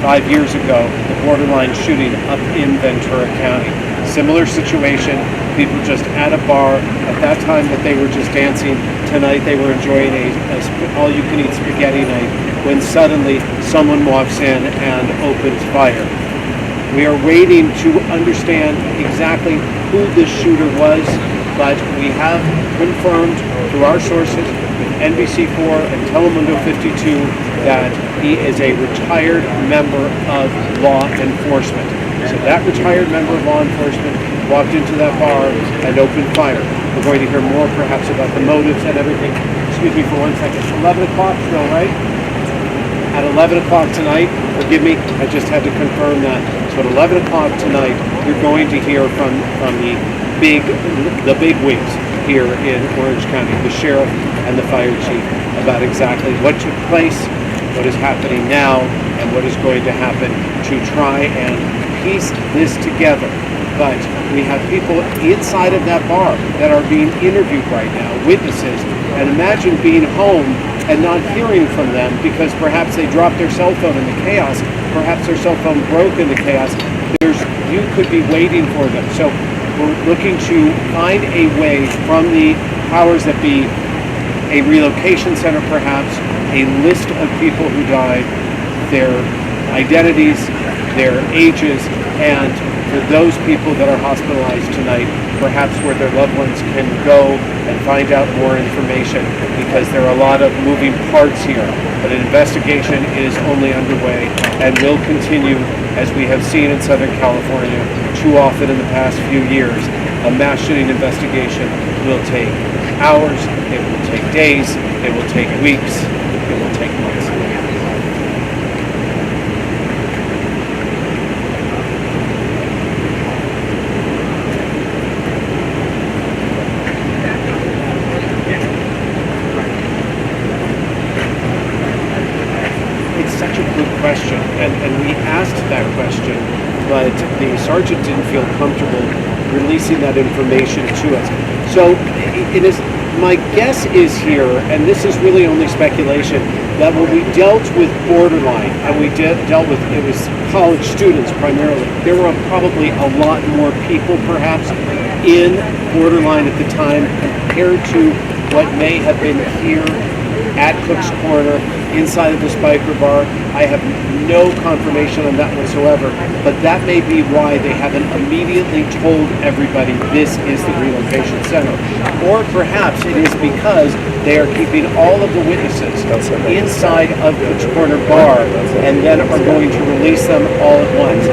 5 years ago, the borderline shooting up in Ventura County. Similar situation, people just at a bar. At that time that they were just dancing, tonight they were enjoying a all-you-can-eat spaghetti night, when suddenly someone walks in and opens fire. We are waiting to understand exactly who this shooter was, but we have confirmed through our sources with NBC4 and Telemundo 52 that he is a retired member of law enforcement. So that retired member of law enforcement walked into that bar and opened fire. We're going to hear more perhaps about the motives and everything. Excuse me for 1 second. 11 o'clock still, right? At 11 o'clock tonight, forgive me, I just had to confirm that. So at 11 o'clock tonight, you're going to hear from the big wigs here in Orange County, the sheriff and the fire chief, about exactly what took place, what is happening now, and what is going to happen to try and piece this together. But we have people inside of that bar that are being interviewed right now, witnesses, and imagine being home and not hearing from them because perhaps they dropped their cell phone in the chaos, perhaps their cell phone broke in the chaos. You could be waiting for them. So we're looking to find a way from the powers that be, a relocation center perhaps, a list of people who died, their identities, their ages, and for those people that are hospitalized tonight, perhaps where their loved ones can go and find out more information, because there are a lot of moving parts here. But an investigation is only underway and will continue, as we have seen in Southern California too often in the past few years. A mass shooting investigation will take hours, it will take days, it will take weeks, it will take months. It's such a good question, and we asked that question, but the sergeant didn't feel comfortable releasing that information to us. So it is, my guess is here, and this is really only speculation, that when we dealt with borderline, and we dealt with, it was college students primarily, there were probably a lot more people perhaps in borderline at the time compared to what may have been here at Cook's Corner, inside of the Spiker Bar. I have no confirmation on that whatsoever, but that may be why they haven't immediately told everybody this is the relocation center. Or perhaps it is because they are keeping all of the witnesses inside of Cook's Corner Bar and then are going to release them all at once.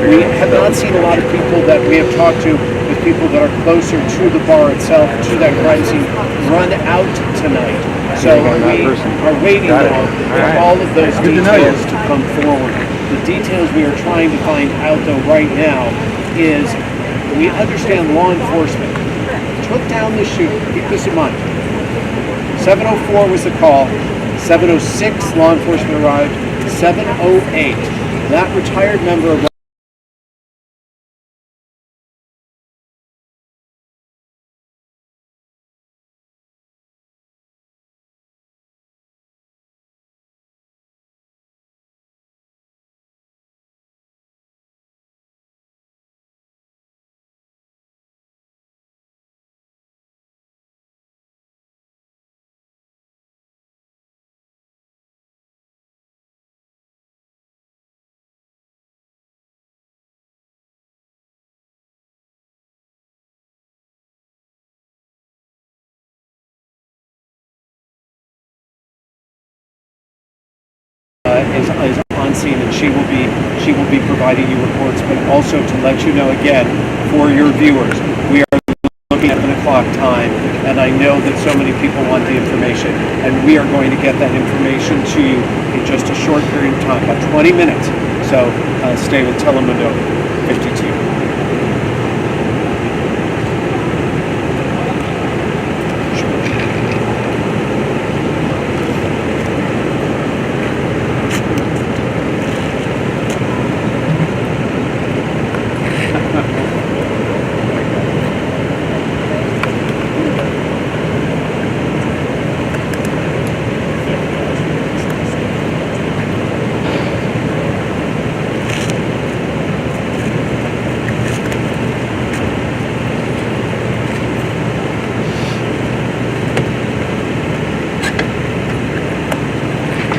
We have not seen a lot of people that we have talked to, with people that are closer to the bar itself, to that crime scene, run out tonight. So we are waiting now for all of those details to come forward. The details we are trying to find out though right now is, we understand law enforcement took down the shooter. Keep this in mind. 7:04 was the call. 7:06 law enforcement arrived. 7:08 that retired member of is on scene, and she will be providing you reports, but also to let you know again, for your viewers, we are looking at 7 o'clock time, and I know that so many people want the information, and we are going to get that information to you in just a short period of time, about 20 minutes. So stay with Telemundo 52.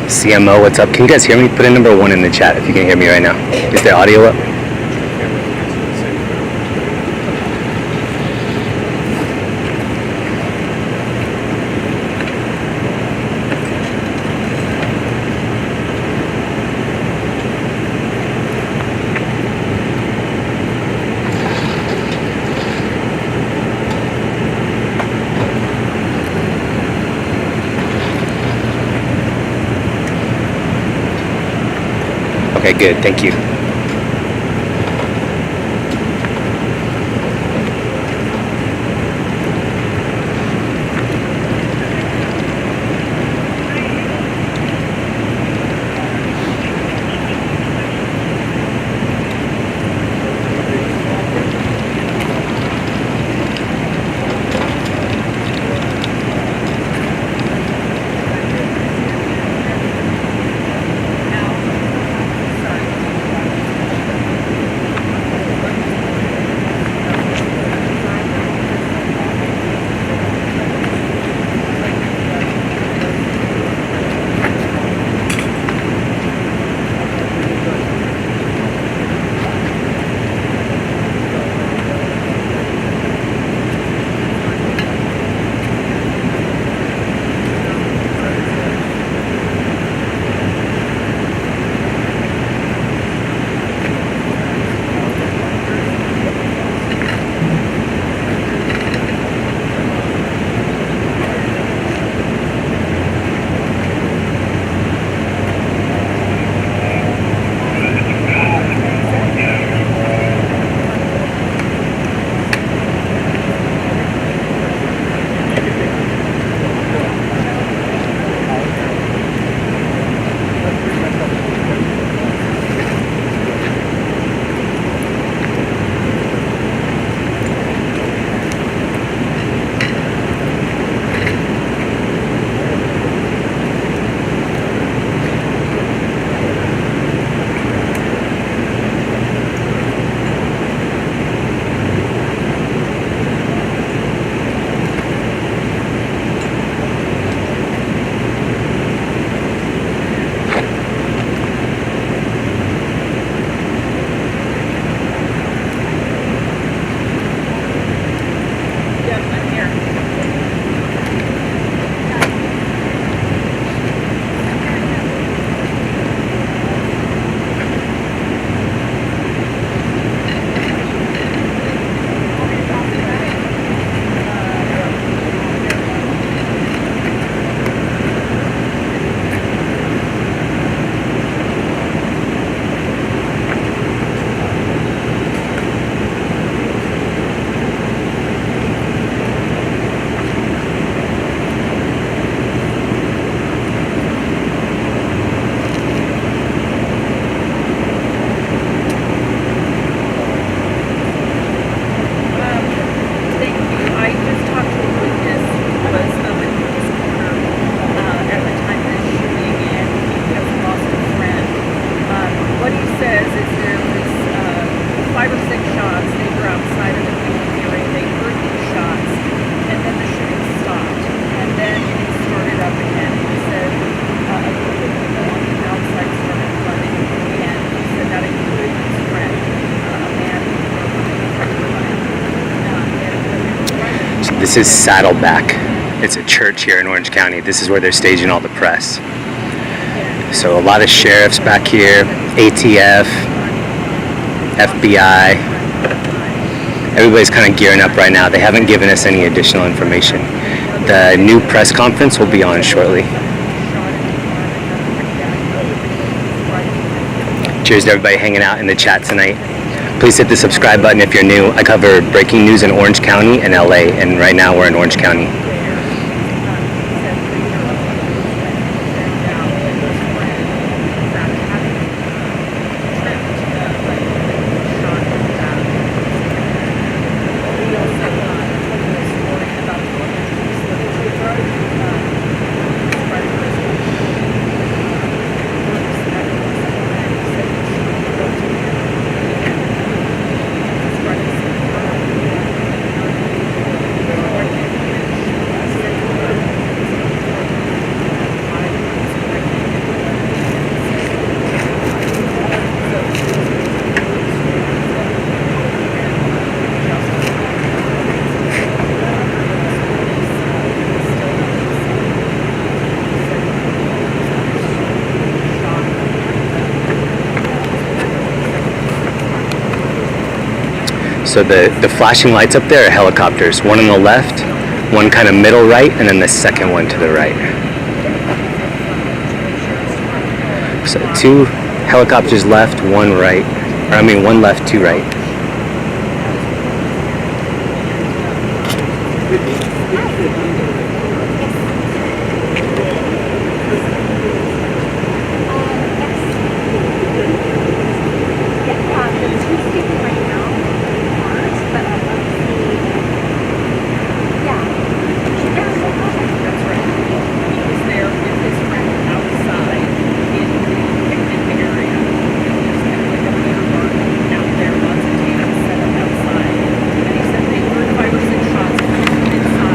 CMO, what's up? Can you guys hear me? Put in number 1 in the chat if you can hear me right now. Is the audio up? Okay, good. Thank you. This is Saddleback. It's a church here in Orange County. This is where they're staging all the press. So a lot of sheriffs back here, ATF, FBI. Everybody's kind of gearing up right now. They haven't given us any additional information. The new press conference will be on shortly. Cheers to everybody hanging out in the chat tonight. Please hit the subscribe button if you're new. I cover breaking news in Orange County and LA, and right now we're in Orange County. So the flashing lights up there are helicopters. One on the left, one kind of middle right, and then the second one to the right. So 2 helicopters left, 1 right. Or I mean 1 left, 2 right.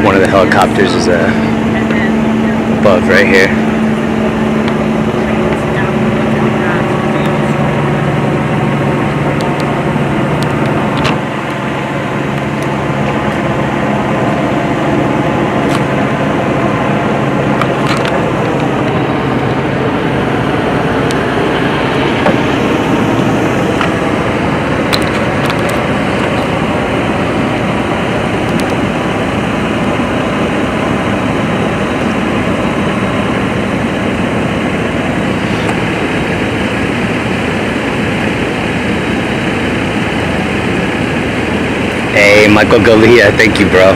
One of the helicopters is above right here. Hey, Michael Galia, thank you, bro.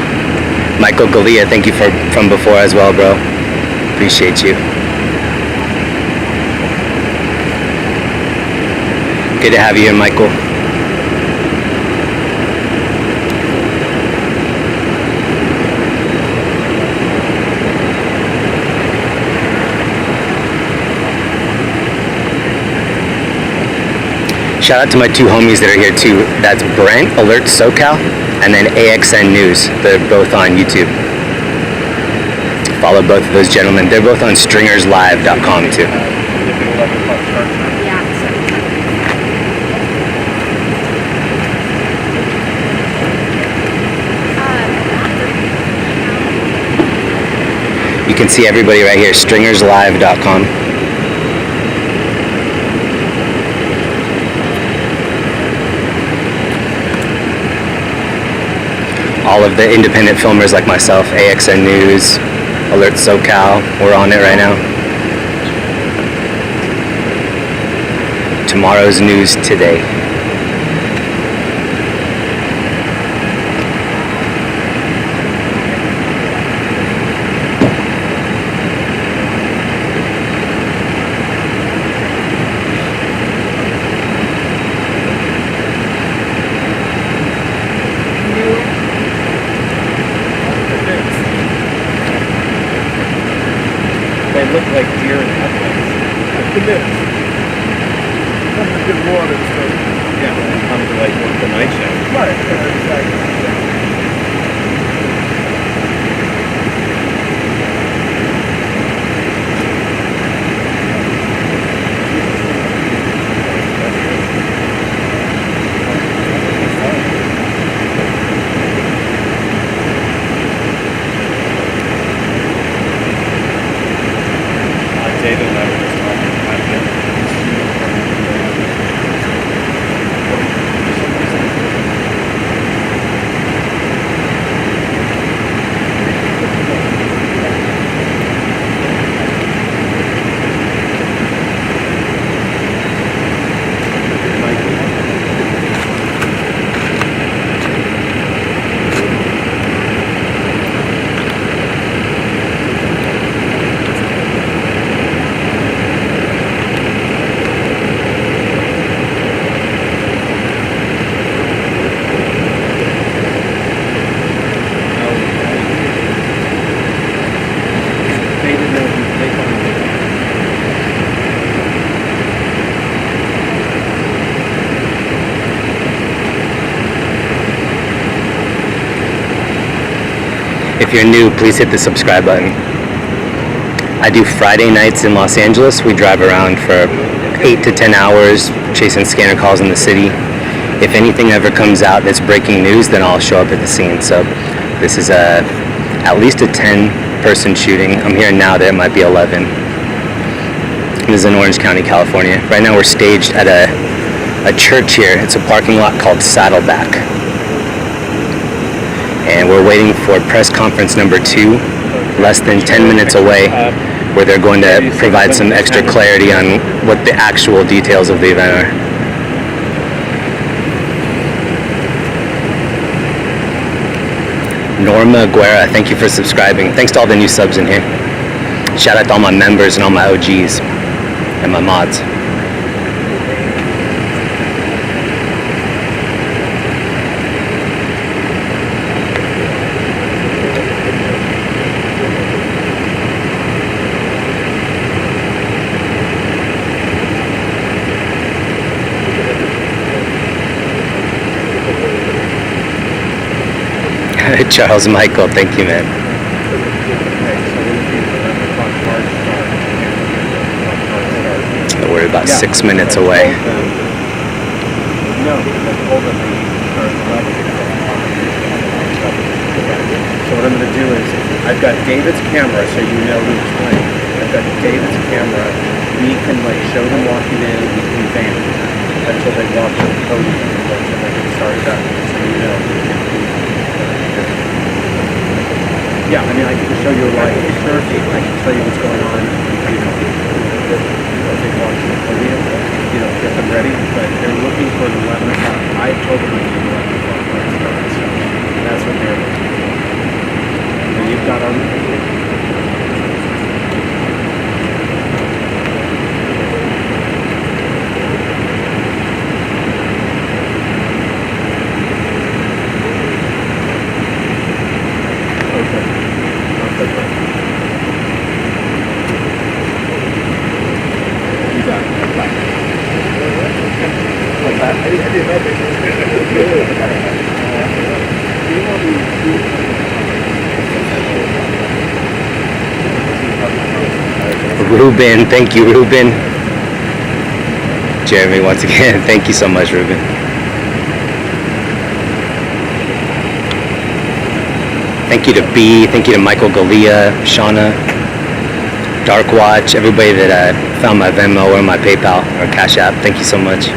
Michael Galia, thank you from before as well, bro. Appreciate you. Good to have you here, Michael. Shout out to my 2 homies that are here too. That's Brent, Alert SoCal, and then AXN News. They're both on YouTube. Follow both of those gentlemen. They're both on stringerslive.com too. You can see everybody right here, stringerslive.com. All of the independent filmers like myself, AXN News, Alert SoCal, we're on it right now. Tomorrow's news today. They look like deer in headlights. Good water, so. Yeah, when it comes to like work the night shift. Right, exactly. If you're new, please hit the subscribe button. I do Friday nights in Los Angeles. We drive around for 8 to 10 hours chasing scanner calls in the city. If anything ever comes out that's breaking news, then I'll show up at the scene. So this is at least a 10-person shooting. I'm hearing now that it might be 11. This is in Orange County, California. Right now we're staged at a church here. It's a parking lot called Saddleback. And we're waiting for press conference number 2, less than 10 minutes away, where they're going to provide some extra clarity on what the actual details of the event are. Norma Guerra, thank you for subscribing. Thanks to all the new subs in here. Shout out to all my members and all my OGs and my mods. Charles Michael, thank you, man. So we're about 6 minutes away. So what I'm going to do is, I've got David's camera, so you know who's playing. I've got David's camera. We can show them walking in. We can vamp until they walk to the podium, until they get started up, so you know. Yeah, I mean, I can show you a live picture. I can tell you what's going on. As they walk to the podium, get them ready. But they're looking for the 11 o'clock. I told them they need 11 o'clock when it starts. So that's what they're looking for. And you've got our. Ruben, thank you, Ruben. Jeremy, once again, thank you so much, Ruben. Thank you to B, thank you to Michael Galia, Shauna, Darkwatch, everybody that found my Venmo or my PayPal or Cash App. Thank you so much.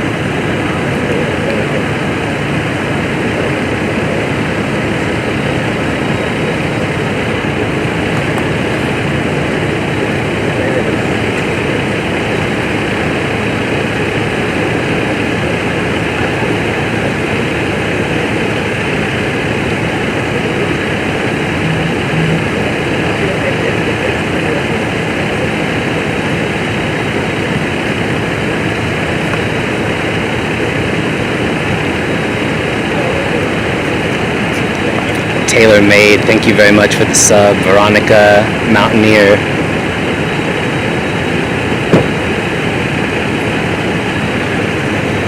Taylor Made, thank you very much for the sub. Veronica, Mountaineer.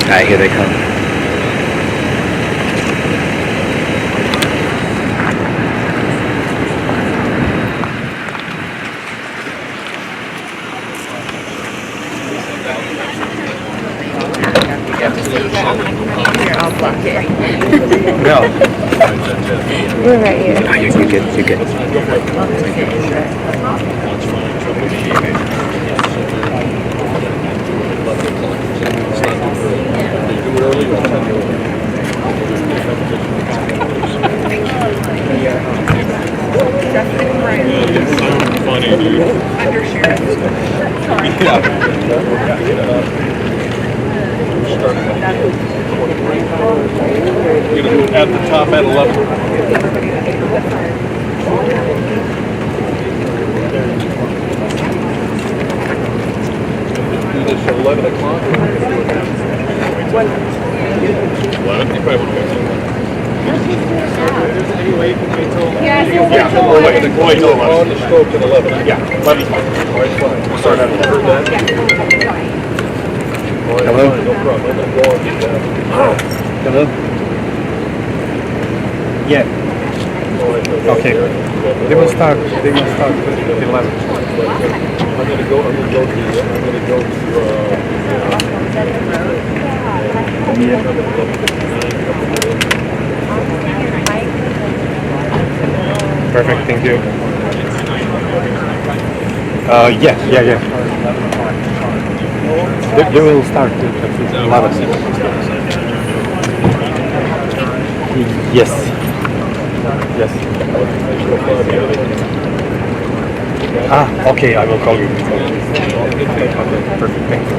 Alright, here they come. No. We're right here. No, you're good, you're good. We're going to do it at the top at 11. Do this at 11 o'clock. 11? You probably want to wait till 11. Any way you can wait till 11? Yeah, we'll wait till 11. On the stroke at 11. Yeah, 11. All right, fine. We'll start at 11. Heard that? Hello? No problem. I'm going to get down. Hello? Yeah. Okay. They will start at 11. I'm gonna go Perfect, thank you. Yeah. They will start at 11. Yes. Okay, I will call you. Perfect, thank you.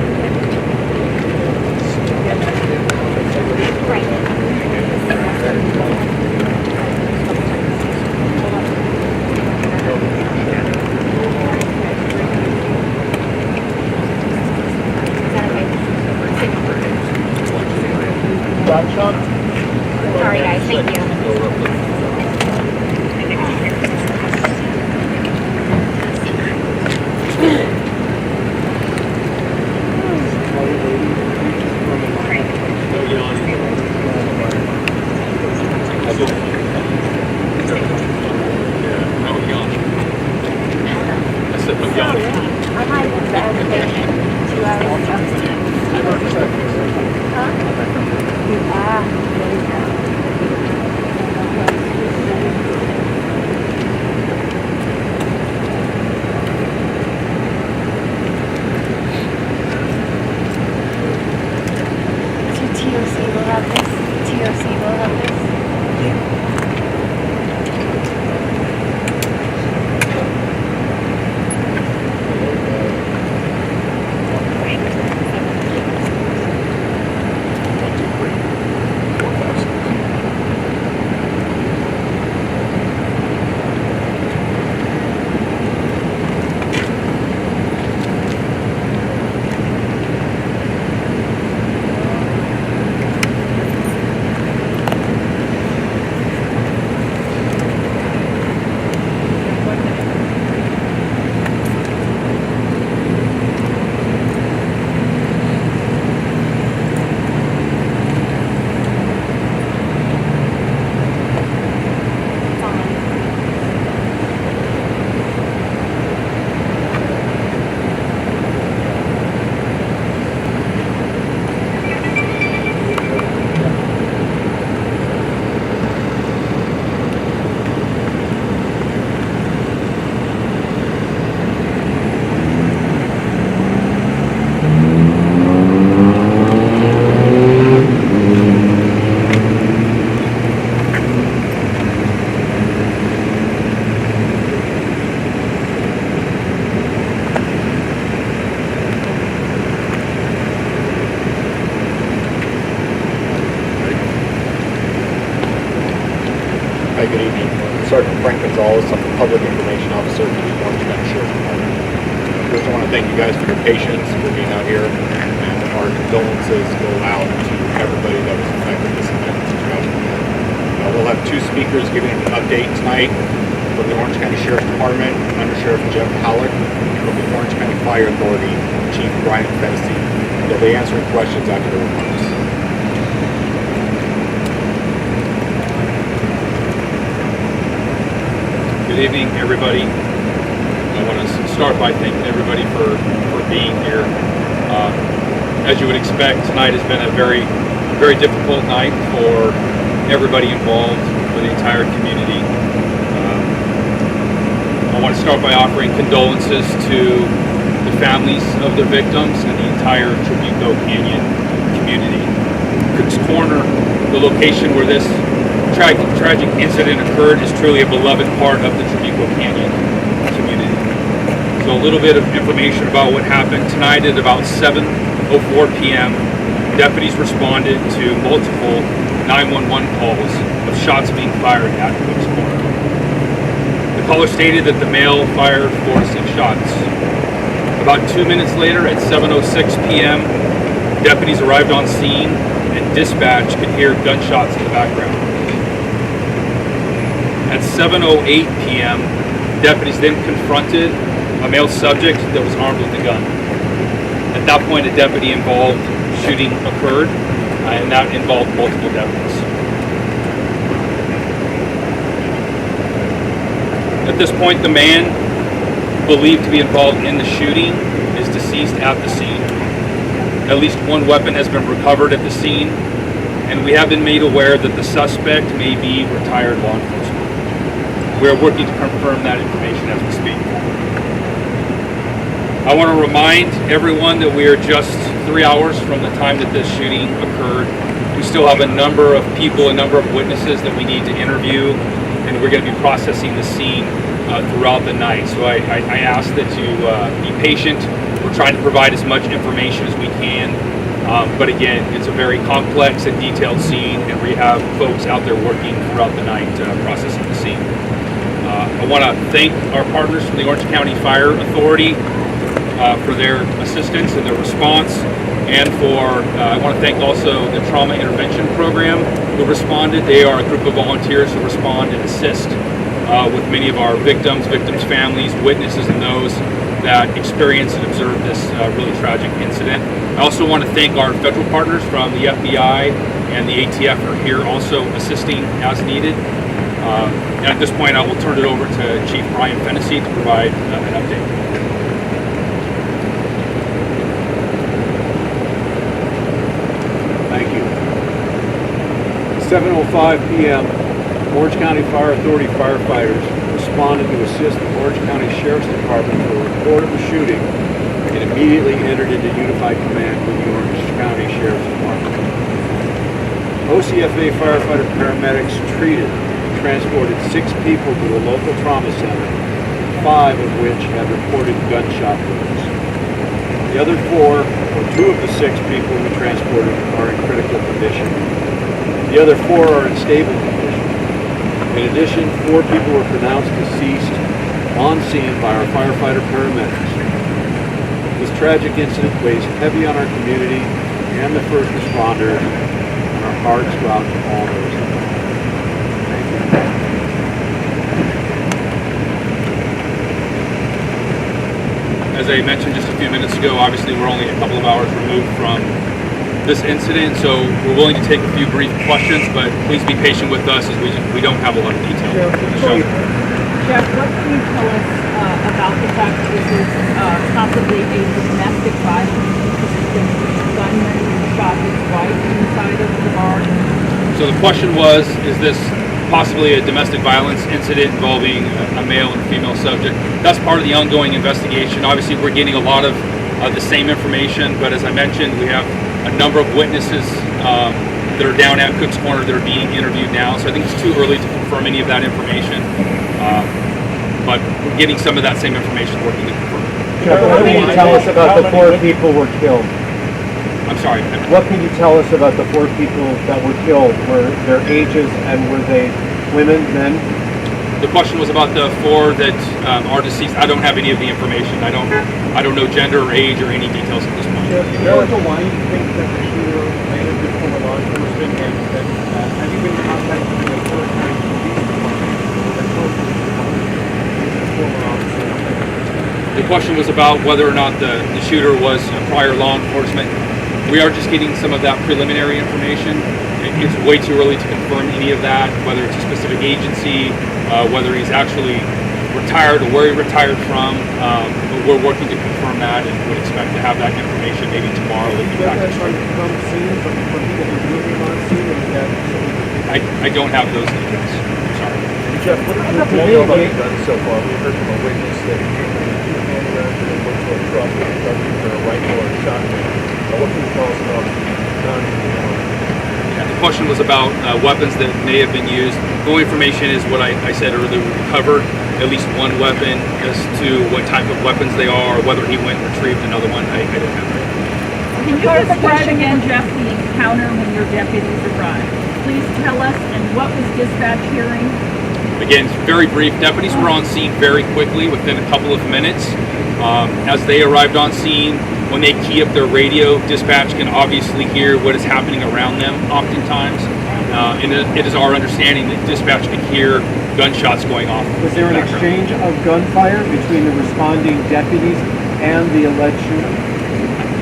Sorry guys, thank you. Hi, good evening. Sergeant Frank Gonzalez, I'm the Public Information Officer for the Orange County Sheriff's Department. First, I want to thank you guys for your patience for being out here, and our condolences go out to everybody that was affected in this event. It's a tragic event. We'll have two speakers giving an update tonight from the Orange County Sheriff's Department, Under Sheriff Jeff Halleck, and from the Orange County Fire Authority, Chief Brian Fennessy. They'll be answering questions after their remarks. Good evening, everybody. I want to start by thanking everybody for being here. As you would expect, tonight has been a very, very difficult night for everybody involved, for the entire community. I want to start by offering condolences to the families of the victims and the entire Trabuco Canyon community. Cook's Corner, the location where this tragic incident occurred, is truly a beloved part of the Trabuco Canyon community. So a little bit of information about what happened. Tonight at about 7:04 p.m., deputies responded to multiple 911 calls of shots being fired at Cook's Corner. The caller stated that the male fired 4 to 6 shots. About 2 minutes later at 7:06 p.m., deputies arrived on scene and dispatch could hear gunshots in the background. At 7:08 p.m., deputies then confronted a male subject that was armed with a gun. At that point, a deputy-involved shooting occurred, and that involved multiple deputies. At this point, the man believed to be involved in the shooting is deceased at the scene. At least one weapon has been recovered at the scene, and we have been made aware that the suspect may be retired law enforcement. We are working to confirm that information as we speak. I want to remind everyone that we are just 3 hours from the time that this shooting occurred. We still have a number of people, a number of witnesses that we need to interview, and we're going to be processing the scene throughout the night. So I ask that you be patient. We're trying to provide as much information as we can. But again, it's a very complex and detailed scene, and we have folks out there working throughout the night processing the scene. I want to thank our partners from the Orange County Fire Authority for their assistance and their response, and I want to thank also the Trauma Intervention Program who responded. They are a group of volunteers who respond and assist with many of our victims, families, witnesses, and those that experienced and observed this really tragic incident. I also want to thank our federal partners from the FBI and the ATF who are here also assisting as needed. And at this point, I will turn it over to Chief Brian Fennessy to provide an update. Thank you. 7:05 p.m., Orange County Fire Authority firefighters responded to assist the Orange County Sheriff's Department for a report of the shooting and immediately entered into unified command with the Orange County Sheriff's Department. OCFA firefighter paramedics treated and transported 6 people to a local trauma center, 5 of which had reported gunshot wounds. The other 4, or 2 of the 6 people we transported, are in critical condition. The other 4 are in stable condition. In addition, 4 people were pronounced deceased on scene by our firefighter paramedics. This tragic incident weighs heavy on our community and the first responders, and our hearts go out to all those involved. Thank you. As I mentioned just a few minutes ago, obviously we're only a couple of hours removed from this incident, so we're willing to take a few brief questions, but please be patient with us as we don't have a lot of detail. Jeff, what can you tell us about the fact that this is possibly a domestic violence incident in which a gunman shot his wife inside of the bar? So the question was, is this possibly a domestic violence incident involving a male and female subject? That's part of the ongoing investigation. Obviously, we're getting a lot of the same information, but as I mentioned, we have a number of witnesses that are down at Cook's Corner that are being interviewed now, so I think it's too early to confirm any of that information, but we're getting some of that same information, working to confirm. Jeff, what can you tell us about the 4 people who were killed? I'm sorry. What can you tell us about the 4 people that were killed? Were their ages, and were they women, men? The question was about the 4 that are deceased. I don't have any of the information. I don't know gender or age or any details at this point. Do you know why you think that the shooter may have been former law enforcement, and have you been in contact with the Orange County Police Department that told you former officer? The question was about whether or not the shooter was a prior law enforcement. We are just getting some of that preliminary information. It's way too early to confirm any of that, whether it's a specific agency, whether he's actually retired or where he retired from. But we're working to confirm that and would expect to have that information maybe tomorrow. I don't have those details. I'm sorry. Jeff, what do you know about the gun so far? We heard from a witness that he came from 2 handguns and then went to a truck and started using a rifle or a shotgun. What can you tell us about guns? The question was about weapons that may have been used. The only information is what I said earlier. We recovered at least 1 weapon. As to what type of weapons they are, or whether he went and retrieved another one, I don't have that. Can you describe again, Jeff, the encounter when your deputies arrived? Please tell us, and what was dispatch hearing? Again, very brief. Deputies were on scene very quickly, within a couple of minutes. As they arrived on scene, when they key up their radio, dispatch can obviously hear what is happening around them oftentimes. And it is our understanding that dispatch can hear gunshots going off. Was there an exchange of gunfire between the responding deputies and the alleged shooter?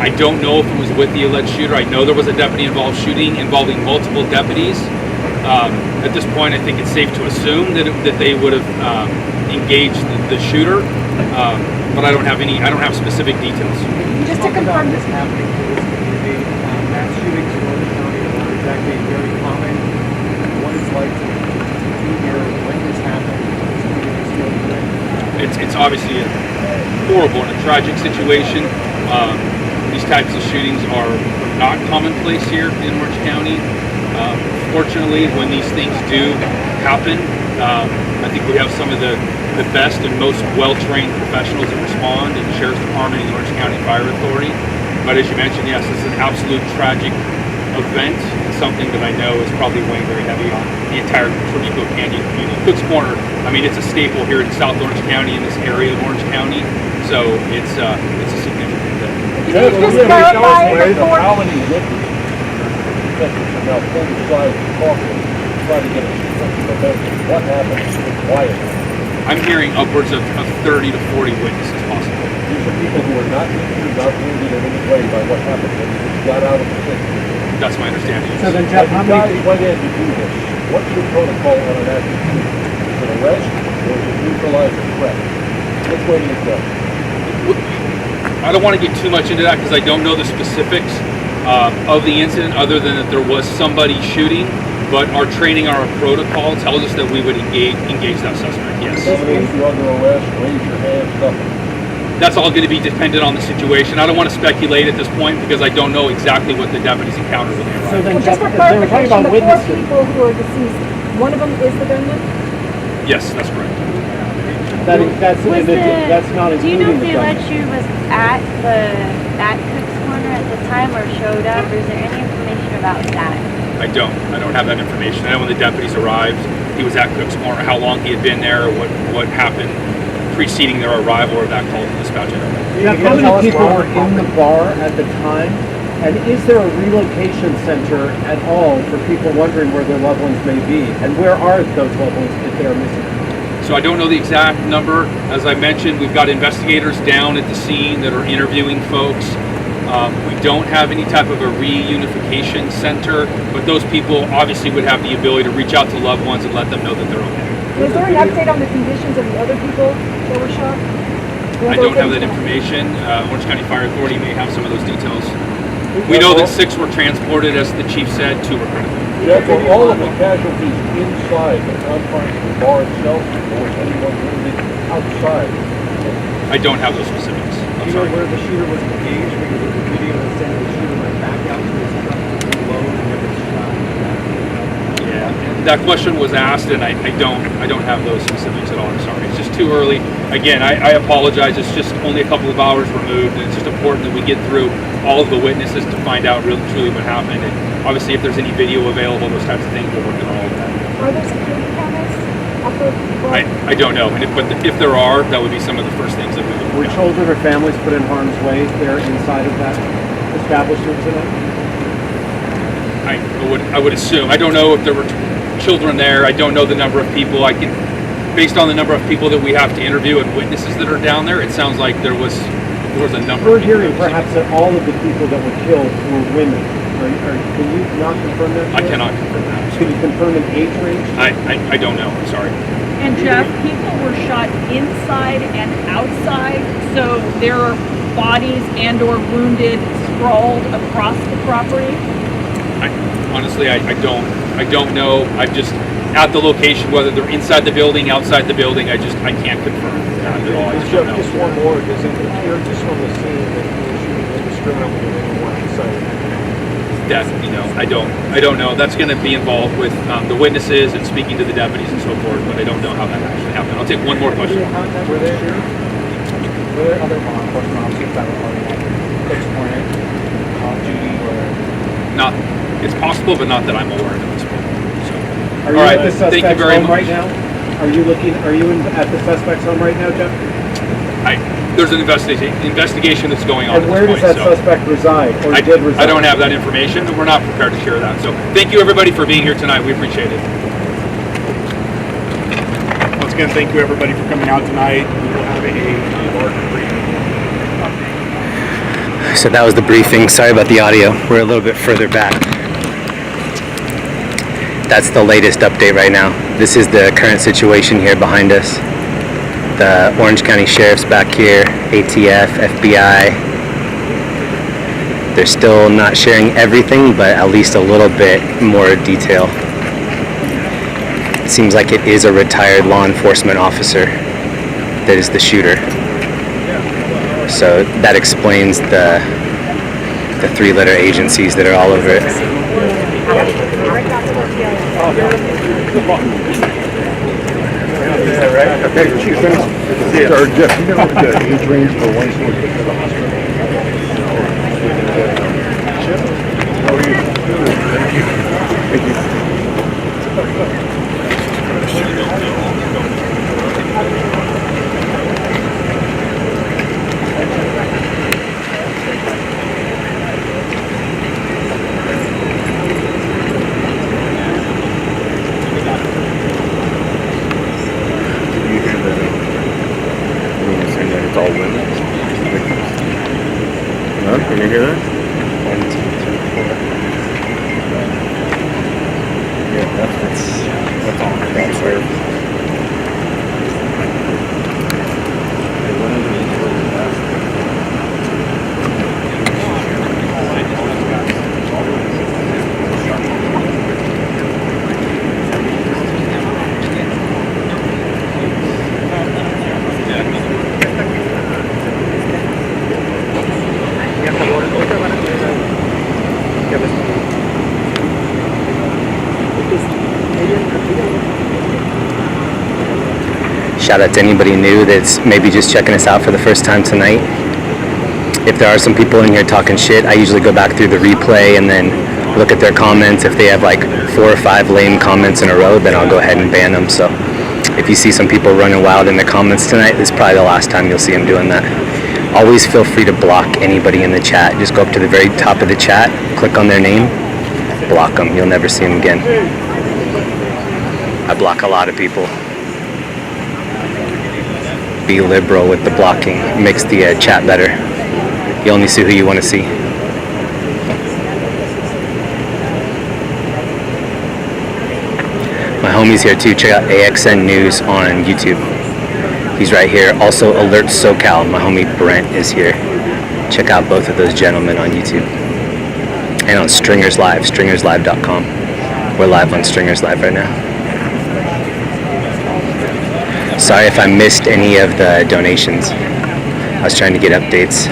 I don't know if it was with the alleged shooter. I know there was a deputy-involved shooting involving multiple deputies. At this point, I think it's safe to assume that they would have engage the shooter, but I don't have specific details. Just to confirm this happening to this community, mass shootings in Orange County are exactly very common. What it's like to be here when this happened, this community still doing. It's obviously a horrible and a tragic situation. These types of shootings are not commonplace here in Orange County. Fortunately, when these things do happen, I think we have some of the best and most well-trained professionals that respond in the Sheriff's Department and the Orange County Fire Authority. But as you mentioned, yes, it's an absolute tragic event, and something that I know is probably weighing very heavy on the entire Torrico Canyon community. Cook's Corner, I mean, it's a staple here in South Orange County, in this area of Orange County, so it's a significant thing. Can you just clarify how many witnesses are now pulled aside to talk and try to get a momentum? What happened? Why is it? I'm hearing upwards of 30 to 40 witnesses possible. These are people who are not injured, not wounded in any way by what happened. They just got out of the city. That's my understanding. So then, Jeff, how many went in to do this? What's your protocol on an active shooter? Is it arrest or is it neutralize a threat? Which way do you go? I don't want to get too much into that because I don't know the specifics of the incident other than that there was somebody shooting, but our training, our protocol tells us that we would engage that suspect, yes. Somebody who's under arrest, raise your hands, nothing. That's all going to be dependent on the situation. I don't want to speculate at this point because I don't know exactly what the deputies encountered when they arrived. So then, Well, just for they were talking clarification, about the witnesses. 4 people who are deceased, one of them is the gunman? Yes, that's correct. That's not Do you know including if the the gun. alleged shooter was at Cook's Corner at the time or showed up? Or is there any information about that? I don't have that information. I know when the deputies arrived, he was at Cook's Corner. How long he had been there, or what happened preceding their arrival, or that call to dispatch. Jeff, how many people were in the bar at the time? And is there a relocation center at all for people wondering where their loved ones may be? And where are those loved ones if they are missing? So I don't know the exact number. As I mentioned, we've got investigators down at the scene that are interviewing folks. We don't have any type of a reunification center, but those people obviously would have the ability to reach out to loved ones and let them know that they're okay. Was there an update on the conditions of the other people that were shot? I don't have that information. Orange County Fire Authority may have some of those details. We know that 6 were transported, as the chief said, 2 were critical. Jeff, were all of the casualties inside the confines of the bar itself, or was anyone wounded outside? I don't have those specifics. Do you know where the shooter was engaged? Because there's a video that said the shooter went back out to his truck to load and never shot. Yeah, that question was asked, and I don't have those specifics at all. I'm sorry. It's just too early. Again, I apologize. It's just only a couple of hours removed, and it's just important that we get through all of the witnesses to find out really truly what happened. And obviously, if there's any video available, those types of things, we're working on all of that. Are there security cameras up the I don't know, and if there are, that would be some of the first things that we would. Were children or families put in harm's way there inside of that establishment tonight? I would assume. I don't know if there were children there. I don't know the number of people. Based on the number of people that we have to interview and witnesses that are down there, it sounds like there was a number. We're hearing perhaps that all of the people that were killed were women. Can you not confirm that? I cannot confirm that. Can you confirm an age range? I don't know. I'm sorry. And Jeff, people were shot inside and outside, so their bodies and or wounded sprawled across the property? Honestly, I don't know. I'm just at the location, whether they're inside the building, outside the building. I can't confirm that at all. I just don't know. Just one more. Does it appear just from the scene that he was shooting indiscriminately at anyone inside? That, I don't know. That's going to be involved with the witnesses and speaking to the deputies and so forth, but I don't know how that actually happened. I'll take one more question. Were there other law enforcement officers that were already at Cook's Corner on duty or? Not. It's possible, but not that I'm aware of at this point. So, Are you at the suspect's home right now? Are you at the suspect's home right now, Jeff? There's an investigation that's going on. And where does that suspect reside, or did reside? I don't have that information, and we're not prepared to share that. So thank you, everybody, for being here tonight. We appreciate it. Once again, thank you, everybody, for coming out tonight. We will have a larger briefing. So that was the briefing. Sorry about the audio. We're a little bit further back. That's the latest update right now. This is the current situation here behind us. the Orange County Sheriff's back here, ATF, FBI. They're still not sharing everything, but at least a little bit more detail. It seems like it is a retired law enforcement officer that is the shooter. So that explains the three-letter agencies that are all over it. Okay, Chief, or Jeff, you know the age range for one someone to the hospital? Chip, how are you? Thank you. Thank you. It's all women. Huh? Can you hear that? 1, 2, 3, 4. Yeah, that's all. That's weird. Shout out to anybody new that's maybe just checking us out for the first time tonight. If there are some people in here talking shit, I usually go back through the replay and then look at their comments. If they have like 4 or 5 lame comments in a row, then I'll go ahead and ban them. So if you see some people running wild in the comments tonight, this is probably the last time you'll see them doing that. Always feel free to block anybody in the chat. Just go up to the very top of the chat, click on their name, block them. You'll never see them again. I block a lot of people. Be liberal with the blocking. It makes the chat better. You only see who you want to see. My homie's here too. Check out AXN News on YouTube. He's right here. Also Alert SoCal. My homie Brent is here. Check out both of those gentlemen on YouTube. And on Stringers Live, stringerslive.com. We're live on Stringers Live right now. Sorry if I missed any of the donations. I was trying to get updates.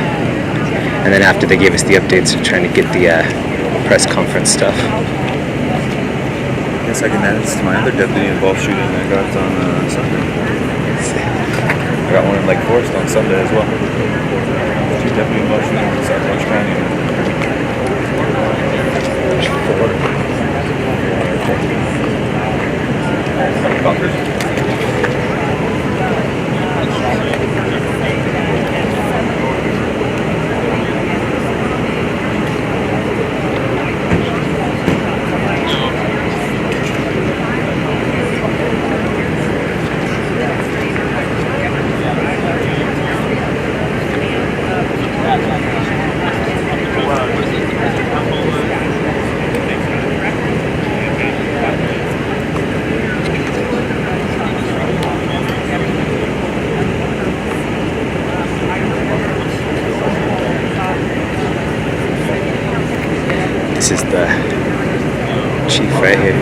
And then after they gave us the updates, we're trying to get the press conference stuff. I guess I can add this to my other deputy involved shooting I got on Sunday. I got one in Lake Forest on Sunday as well. 2 deputy involved shootings in South Orange County. Bunkers. This is the chief right here.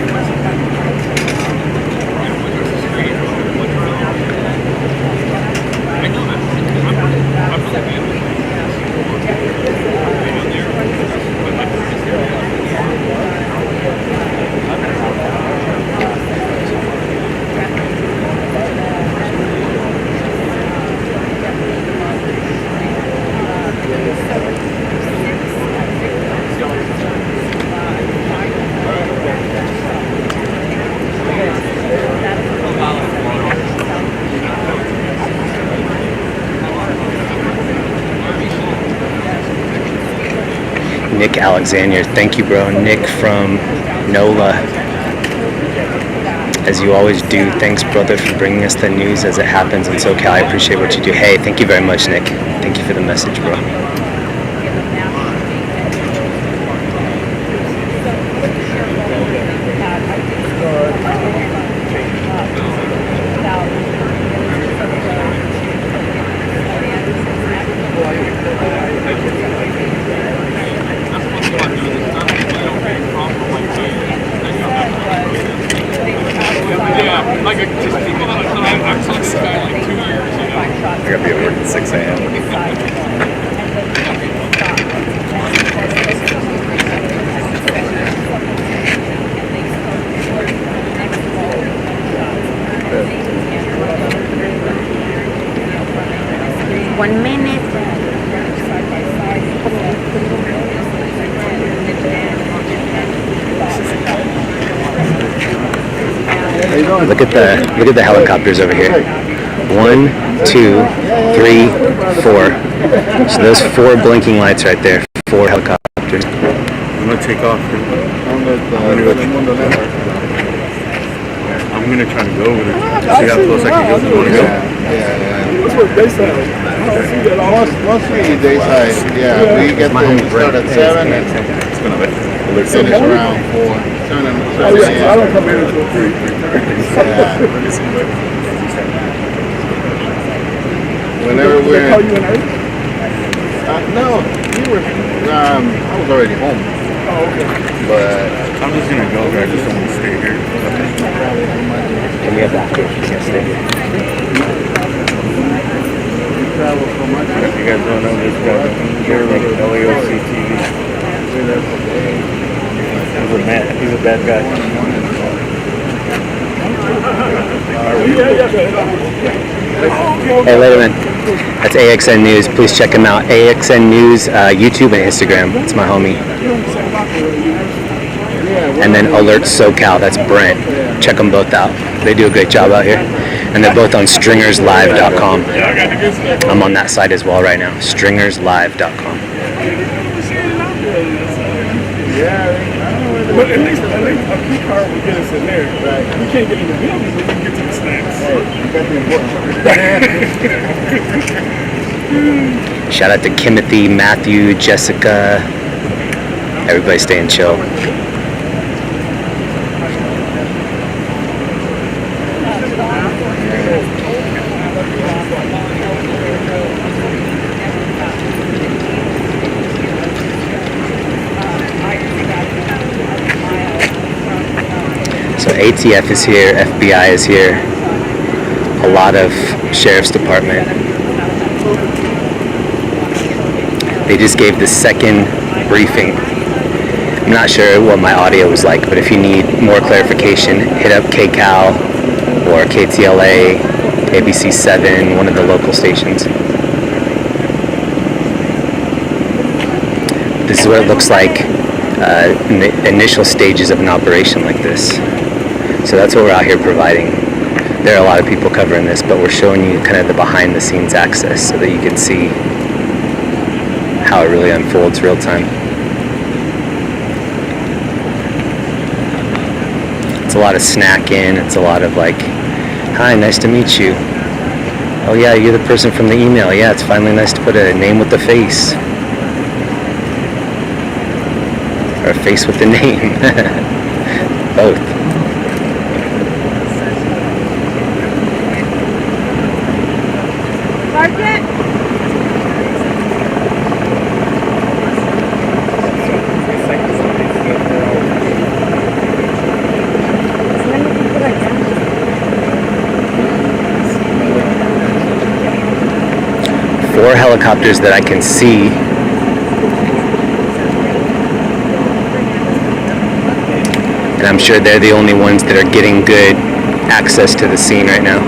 Nick Alexander, thank you, bro. Nick from NOLA. As you always do, thanks, brother, for bringing us the news as it happens in SoCal. I appreciate what you do. Hey, thank you very much, Nick. Thank you for the message, bro. I gotta be at work at 6 a.m. One minute. Look at the helicopters over here. 1, 2, 3, 4. So those 4 blinking lights right there. 4 helicopters. I'm gonna take off. I'm gonna try to go over there to see how close I can go. You wanna go? Mostly dayside, yeah. We get to start at 7 and finish around 4. 7 and 7 a.m. I don't come in until 3. Whenever Did we're they call you in early? no, we were. I was already home. Oh, okay. But I'm just gonna go there. I just don't want to stay here. And we have that. Can't stay here. travel so much. You guys don't know this guy, LAOC TV. He's a bad guy. Hey, Letterman. That's AXN News. Please check him out. AXN News, YouTube and Instagram. That's my homie. And then Alert SoCal. That's Brent. Check them both out. They do a great job out here. And they're both on stringerslive.com. I'm on that site as well right now. stringerslive.com. But at least a key card will get us in there. Right. We can't get in the building, but we can get to the snacks. Shout out to Kimothy, Matthew, Jessica. Everybody staying chill. So ATF is here, FBI is here, a lot of Sheriff's Department. They just gave the second briefing. I'm not sure what my audio was like, but if you need more clarification, hit up KCAL or KTLA, ABC7, one of the local stations. This is what it looks like in the initial stages of an operation like this. So that's what we're out here providing. There are a lot of people covering this, but we're showing you kind of the behind the scenes access so that you can see how it really unfolds real time. It's a lot of snacking. It's a lot of like, hi, nice to meet you. Oh yeah, you're the person from the email. Yeah, it's finally nice to put a name with the face. Or a face with the name. Both. Sergeant? 4 helicopters that I can see. And I'm sure they're the only ones that are getting good access to the scene right now.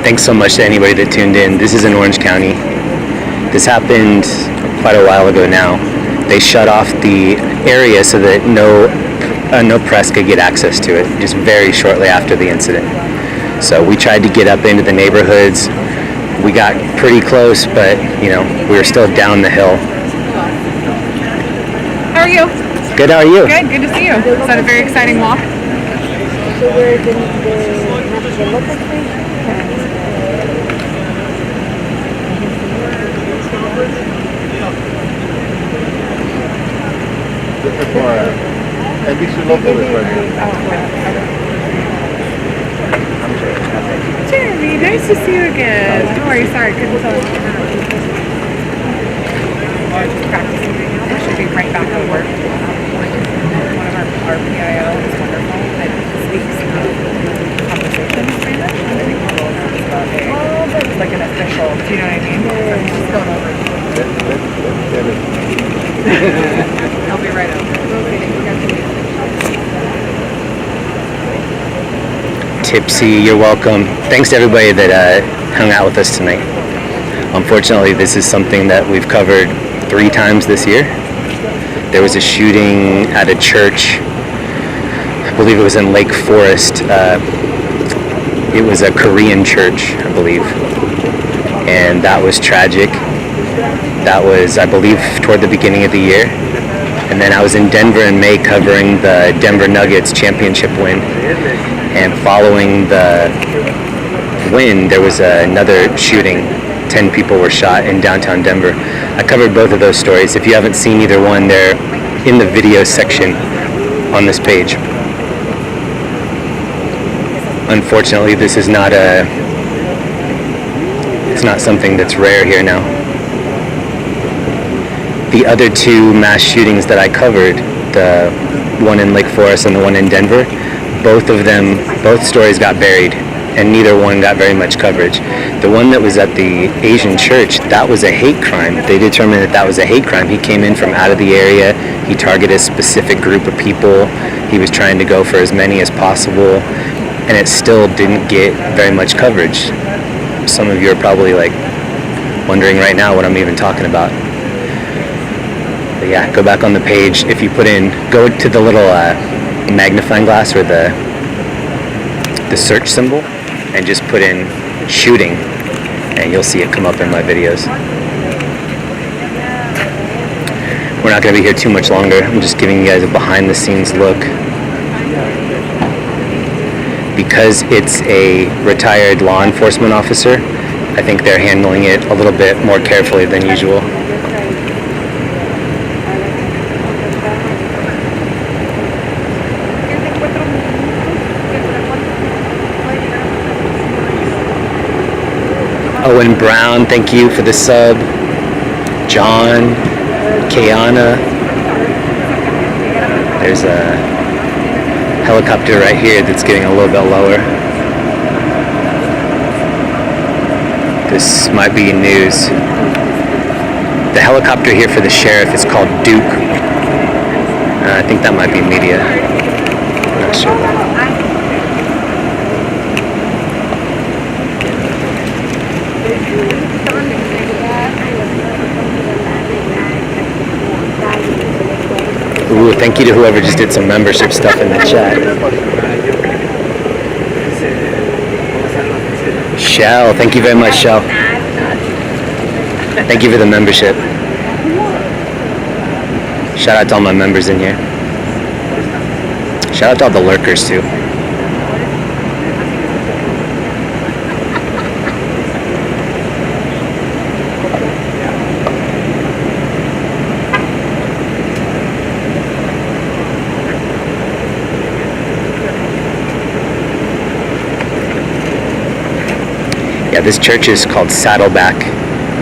Thanks so much to anybody that tuned in. This is in Orange County. This happened quite a while ago now. They shut off the area so that no press could get access to it, just very shortly after the incident. So we tried to get up into the neighborhoods. We got pretty close, but we were still down the hill. How are you? Good, how are you? Good, good to see you. Is that a very exciting walk? So where the local station? NBC Local is right here. Jeremy, nice to see you again. How are you? Sorry, couldn't tell. Just practicing right now. I should be right back at work. One of our PIO is wonderful that speaks conversation in Spanish. I think we're all nervous about it. It's like an official, do you know what I mean? So I'm just going over. I'll be right over. Tipsy, you're welcome. Thanks to everybody that hung out with us tonight. Unfortunately, this is something that we've covered 3 times this year. There was a shooting at a church. I believe it was in Lake Forest. It was a Korean church, I believe. And that was tragic. That was, I believe, toward the beginning of the year. And then I was in Denver in May covering the Denver Nuggets championship win. And following the win, there was another shooting. 10 people were shot in downtown Denver. I covered both of those stories. If you haven't seen either one, they're in the video section on this page. Unfortunately, this is not it's not something that's rare here now. The other 2 mass shootings that I covered, the one in Lake Forest and the one in Denver, both stories got buried, and neither one got very much coverage. The one that was at the Asian church, that was a hate crime. They determined that was a hate crime. He came in from out of the area. He targeted a specific group of people. He was trying to go for as many as possible, and it still didn't get very much coverage. Some of you are probably wondering right now what I'm even talking about. But yeah, go back on the page. If you go to the little magnifying glass or the search symbol and just put in shooting, and you'll see it come up in my videos. We're not going to be here too much longer. I'm just giving you guys a behind the scenes look. Because it's a retired law enforcement officer, I think they're handling it a little bit more carefully than usual. Owen Brown, thank you for the sub. John, Kiana. There's a helicopter right here that's getting a little bit lower. This might be news. The helicopter here for the sheriff is called Duke. I think that might be media. I'm not sure. Ooh, thank you to whoever just did some membership stuff in the chat. Shell, thank you very much, Shell. Thank you for the membership. Shout out to all my members in here. Shout out to all the lurkers too. Yeah, this church is called Saddleback.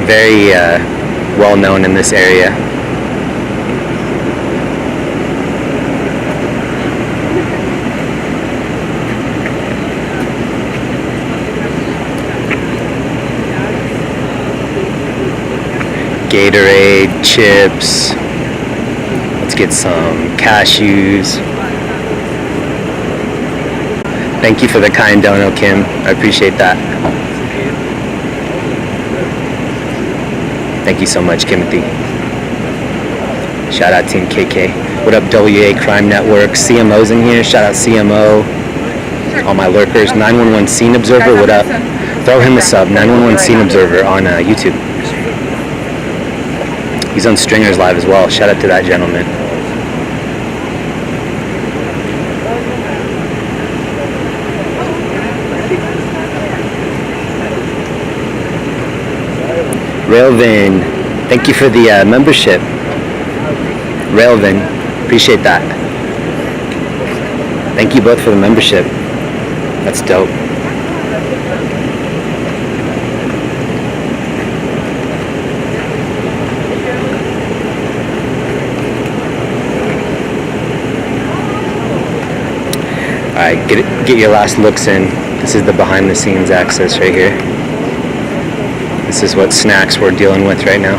Very well known in this area. Gatorade, chips. Let's get some cashews. Thank you for the kind dono, Kim. I appreciate that. Thank you so much, Timothy. Shout out Team KK. What up, WA Crime Network? CMO's in here. Shout out CMO. All my lurkers. 911 Scene Observer. What up? Throw him a sub. 911 Scene Observer on YouTube. He's on Stringers Live as well. Shout out to that gentleman. Railvin, thank you for the membership. Railvin, appreciate that. Thank you both for the membership. That's dope. Alright, get your last looks in. This is the behind the scenes access right here. This is what snacks we're dealing with right now.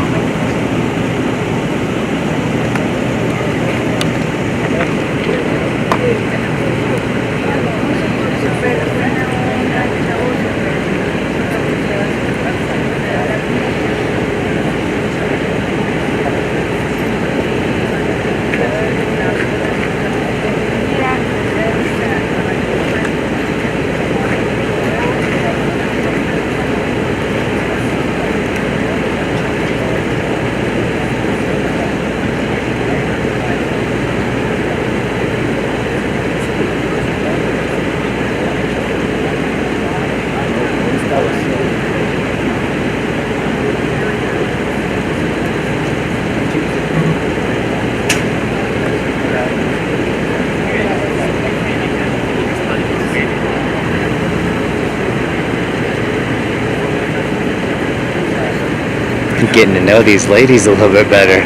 Getting to know these ladies a little bit better.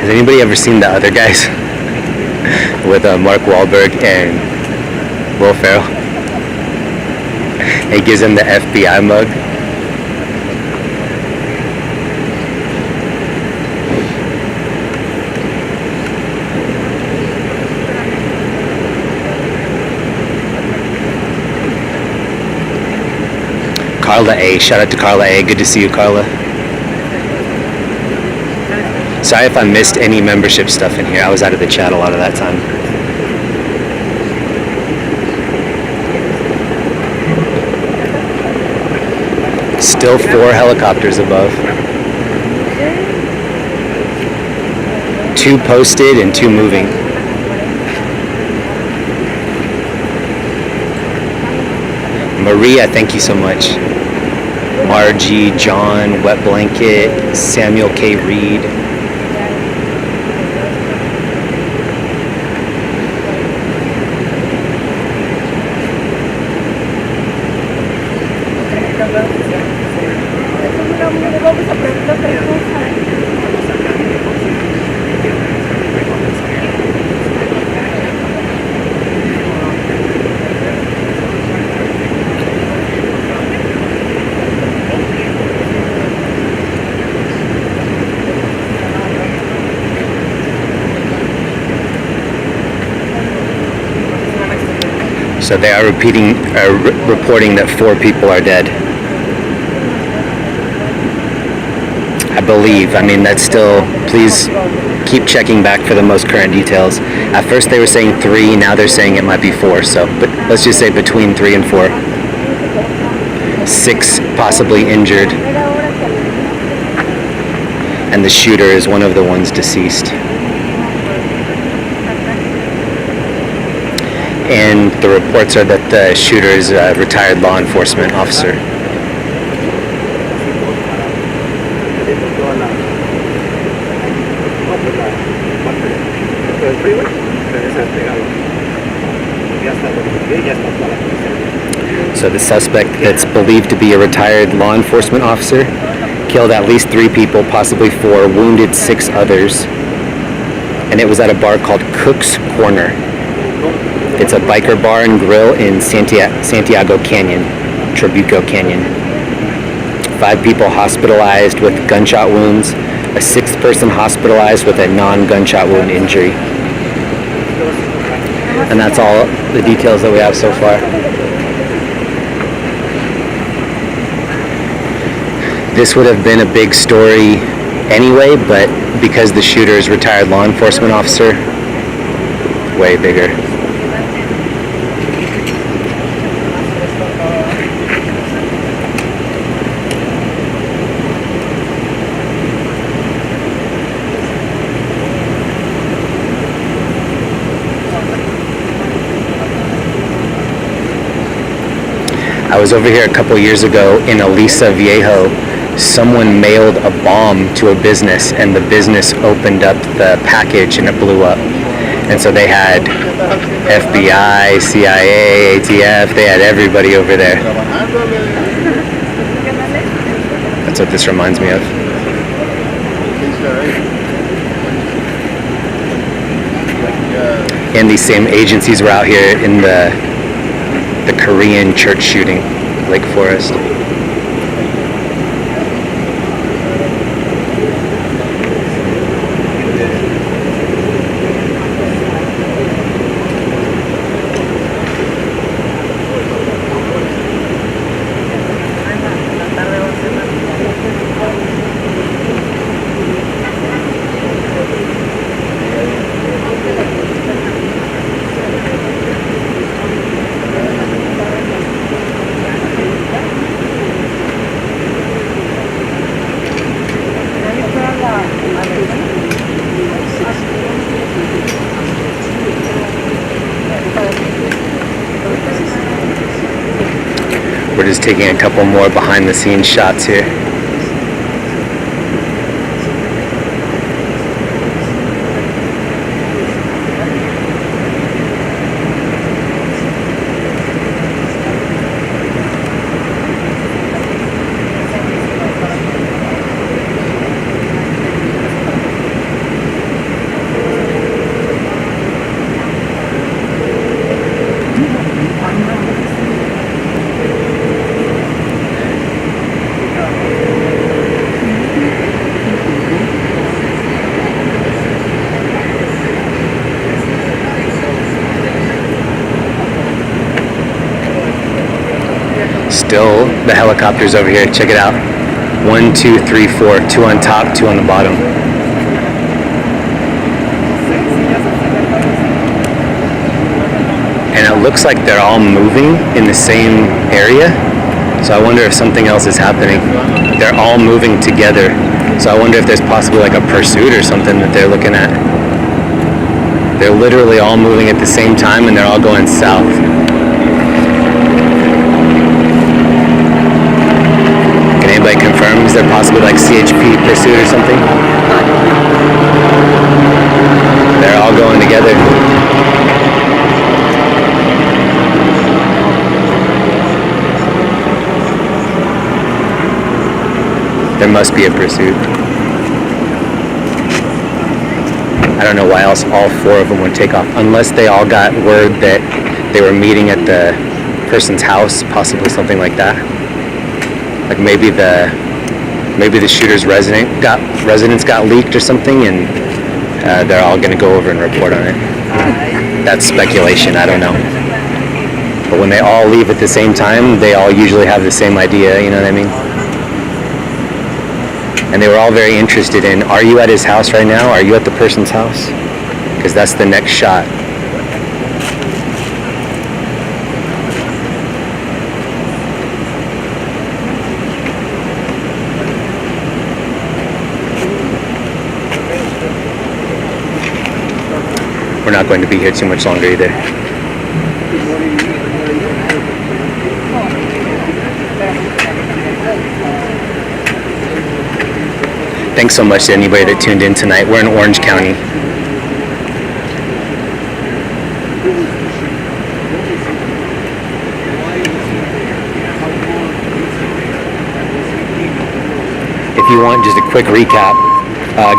Has anybody ever seen The Other Guys with Mark Wahlberg and Will Ferrell? He gives him the FBI mug. Carla A. Shout out to Carla A. Good to see you, Carla. Sorry if I missed any membership stuff in here. I was out of the chat a lot of that time. Still 4 helicopters above. 2 posted and 2 moving. Maria, thank you so much. Margie, John, Wet Blanket, Samuel K. Reed. So they are reporting that 4 people are dead. I believe. I mean, that's still, please keep checking back for the most current details. At first they were saying 3, now they're saying it might be 4. So, but let's just say between 3 and 4. 6 possibly injured. And the shooter is one of the ones deceased. And the reports are that the shooter is a retired law enforcement officer. So the suspect that's believed to be a retired law enforcement officer killed at least 3 people, possibly 4, wounded 6 others. And it was at a bar called Cook's Corner. It's a biker bar and grill in Santiago Canyon. Trabuco Canyon. 5 people hospitalized with gunshot wounds, a 6th person hospitalized with a non-gunshot wound injury. And that's all the details that we have so far. This would have been a big story anyway, but because the shooter is a retired law enforcement officer, way bigger. I was over here a couple years ago in Aliso Viejo. Someone mailed a bomb to a business, and the business opened up the package and it blew up. And so they had FBI, CIA, ATF, they had everybody over there. That's what this reminds me of. And these same agencies were out here in the Korean church shooting, Lake Forest. We're just taking a couple more behind the scenes shots here. Still the helicopters over here. Check it out. 1, 2, 3, 4. 2 on top, 2 on the bottom. And it looks like they're all moving in the same area. So I wonder if something else is happening. They're all moving together. So I wonder if there's possibly like a pursuit or something that they're looking at. They're literally all moving at the same time and they're all going south. Anybody confirm? Is there possibly like CHP pursuit or something? They're all going together. There must be a pursuit. I don't know why else all 4 of them would take off, unless they all got word that they were meeting at the person's house, possibly something like that. Like maybe the shooter's residence got leaked or something, and they're all going to go over and report on it. That's speculation. I don't know. But when they all leave at the same time, they all usually have the same idea. You know what I mean? And they were all very interested in: are you at his house right now? Are you at the person's house? Because that's the next shot. We're not going to be here too much longer either. Thanks so much to anybody that tuned in tonight. We're in Orange County. If you want just a quick recap,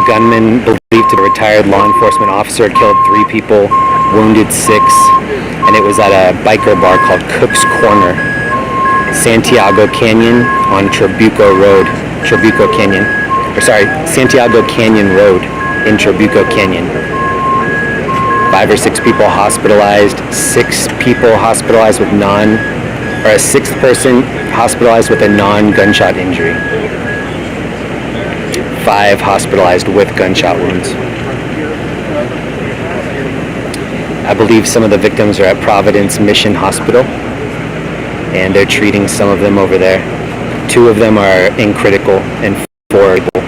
gunman believed to be a retired law enforcement officer killed 3 people, wounded 6, and it was at a biker bar called Cook's Corner. Santiago Canyon on Trabuco Road, Trabuco Canyon. Santiago Canyon Road in Trabuco Canyon. 5 or 6 people hospitalized, 6 people hospitalized with a 6th person hospitalized with a non-gunshot injury. 5 hospitalized with gunshot wounds. I believe some of the victims are at Providence Mission Hospital, and they're treating some of them over there. 2 of them are in critical and 4 people.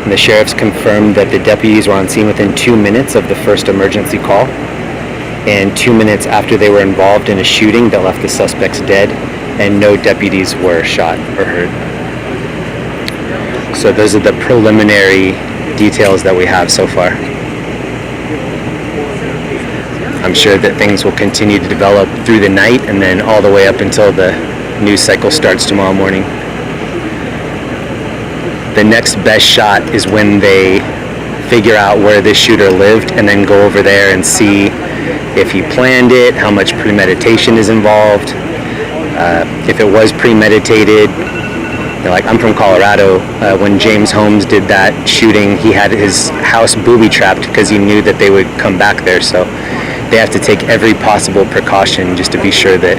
And the sheriffs confirmed that the deputies were on scene within 2 minutes of the first emergency call, and 2 minutes after they were involved in a shooting that left the suspects dead, and no deputies were shot or hurt. So those are the preliminary details that we have so far. I'm sure that things will continue to develop through the night and then all the way up until the news cycle starts tomorrow morning. The next best shot is when they figure out where this shooter lived and then go over there and see if he planned it, how much premeditation is involved. If it was premeditated, like I'm from Colorado, when James Holmes did that shooting, he had his house booby-trapped because he knew that they would come back there. So they have to take every possible precaution just to be sure that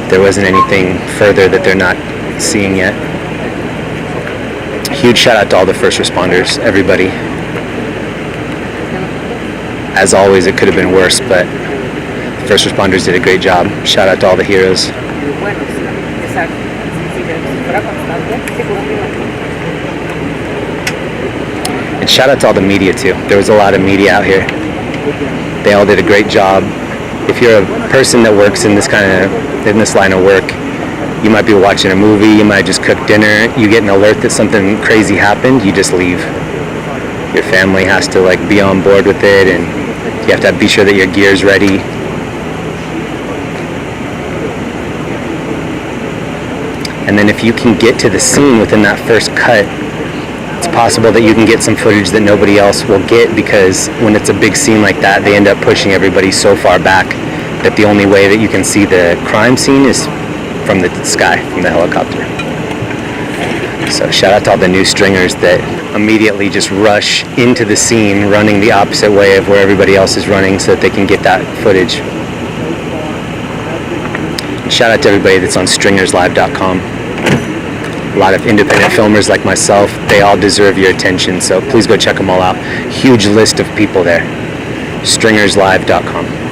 there wasn't anything further that they're not seeing yet. Huge shout out to all the first responders, everybody. As always, it could have been worse, but the first responders did a great job. Shout out to all the heroes. And shout out to all the media too. There was a lot of media out here. They all did a great job. If you're a person that works in this line of work, you might be watching a movie, you might just cook dinner, you get an alert that something crazy happened, you just leave. Your family has to be on board with it, and you have to be sure that your gear's ready. And then if you can get to the scene within that first cut, it's possible that you can get some footage that nobody else will get, because when it's a big scene like that, they end up pushing everybody so far back that the only way that you can see the crime scene is from the sky, from the helicopter. So shout out to all the new stringers that immediately just rush into the scene running the opposite way of where everybody else is running so that they can get that footage. Shout out to everybody that's on stringerslive.com. A lot of independent filmers like myself, they all deserve your attention, so please go check them all out. Huge list of people there. stringerslive.com.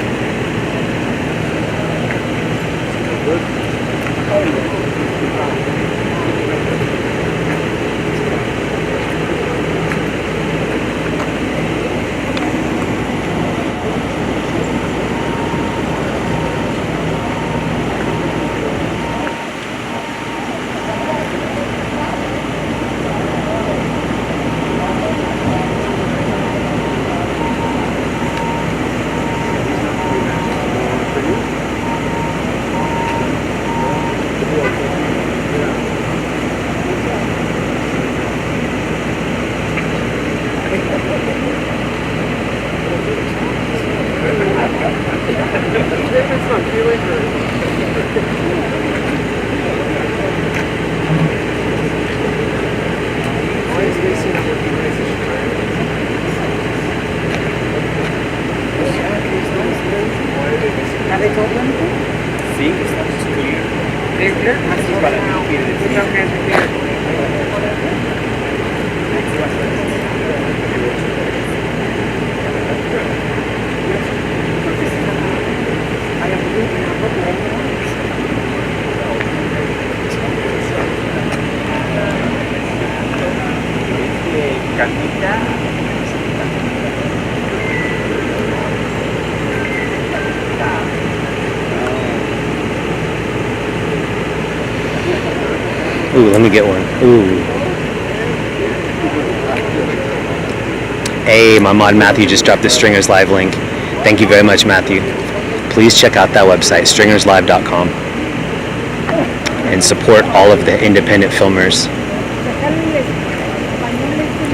Ooh, let me get one. Ooh. Hey, my mod Matthew just dropped the Stringers Live link. Thank you very much, Matthew. Please check out that website, stringerslive.com, and support all of the independent filmers.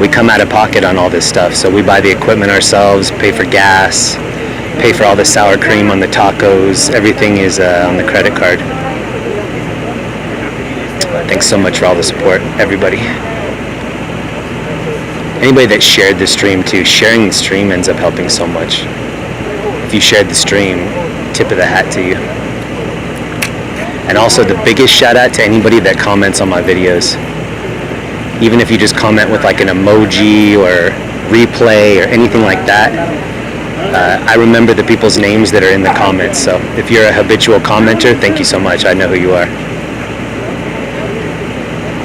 We come out of pocket on all this stuff, so we buy the equipment ourselves, pay for gas, pay for all the sour cream on the tacos. Everything is on the credit card. Thanks so much for all the support, everybody. Anybody that shared the stream too, sharing the stream ends up helping so much. If you shared the stream, tip of the hat to you. And also the biggest shout out to anybody that comments on my videos. Even if you just comment with like an emoji or replay or anything like that, I remember the people's names that are in the comments. So if you're a habitual commenter, thank you so much. I know who you are.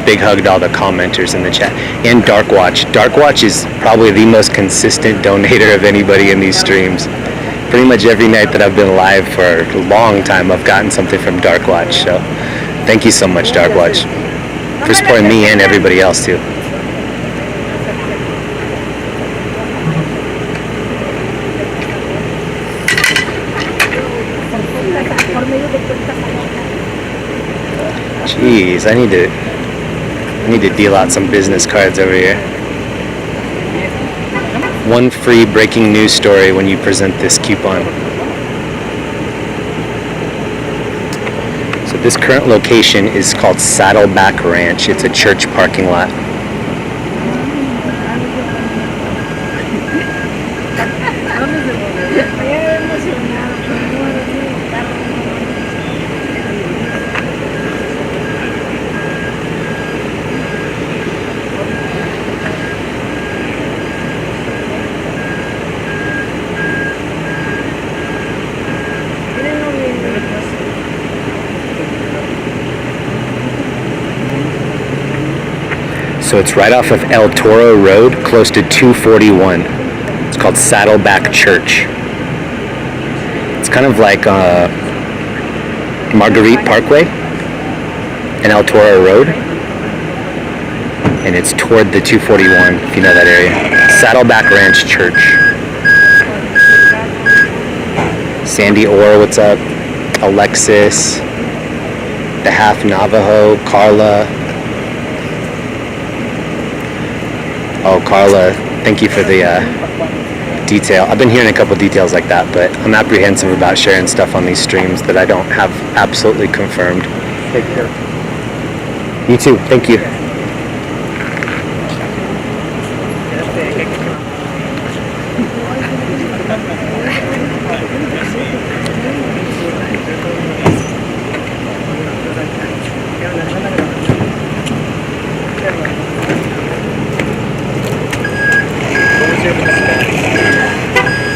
Big hug to all the commenters in the chat. And Darkwatch. Darkwatch is probably the most consistent donator of anybody in these streams. Pretty much every night that I've been live for a long time, I've gotten something from Darkwatch. So thank you so much, Darkwatch, for supporting me and everybody else too. Jeez, I need to deal out some business cards over here. One free breaking news story when you present this coupon. So this current location is called Saddleback Ranch. It's a church parking lot. So it's right off of El Toro Road, close to 241. It's called Saddleback Church. It's kind of like Marguerite Parkway and El Toro Road. And it's toward the 241, if you know that area. Saddleback Ranch Church. Sandy Orr, what's up? Alexis, the Half Navajo, Carla. Oh, Carla, thank you for the detail. I've been hearing a couple details like that, but I'm apprehensive about sharing stuff on these streams that I don't have absolutely confirmed. Take care. You too. Thank you.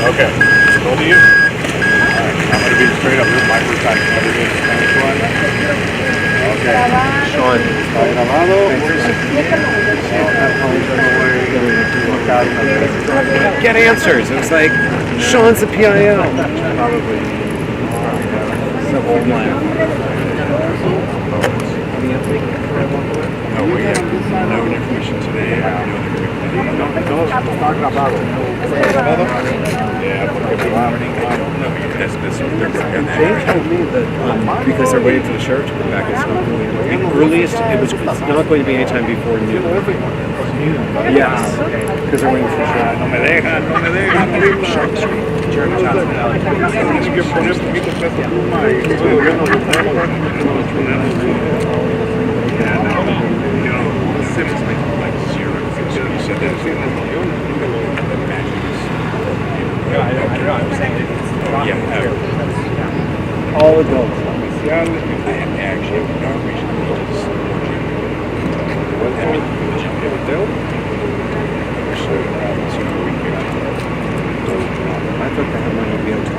Okay, so do you? Alright, I'm gonna be straight up. This is my first time ever doing the Spanish one. Okay. Sean, está grabado. Get answers. It was like, Sean's a PIL. Probably. No, we have no information today. Está grabado. Yeah, porque They told me that because they're waiting for the sheriff to come back, it's not going to be the earliest. It's not going to be anytime before noon. Yes, because they're waiting for the sheriff. No me dejan, no me dejan. Tienes que poner poquito peso pluma y estoy viendo los all adults. I thought they had money to be able to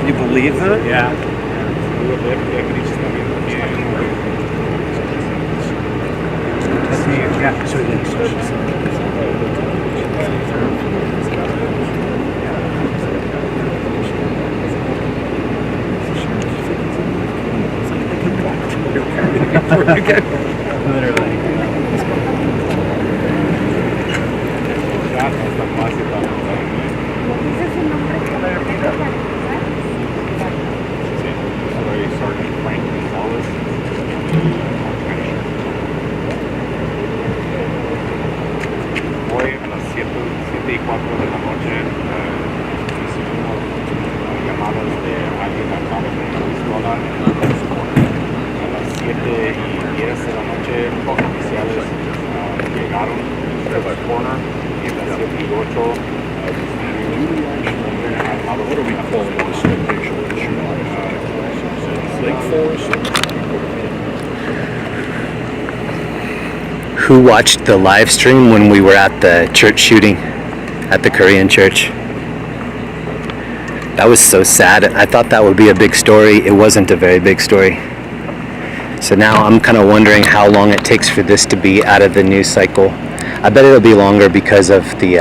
You believe that? Yeah. Hoy a las 7:04 de la noche Patrol. What are we calling this location of the shooting? Lake Forest? Who watched the live stream when we were at the church shooting at the Korean church? That was so sad. I thought that would be a big story. It wasn't a very big story. So now I'm kind of wondering how long it takes for this to be out of the news cycle. I bet it'll be longer because of the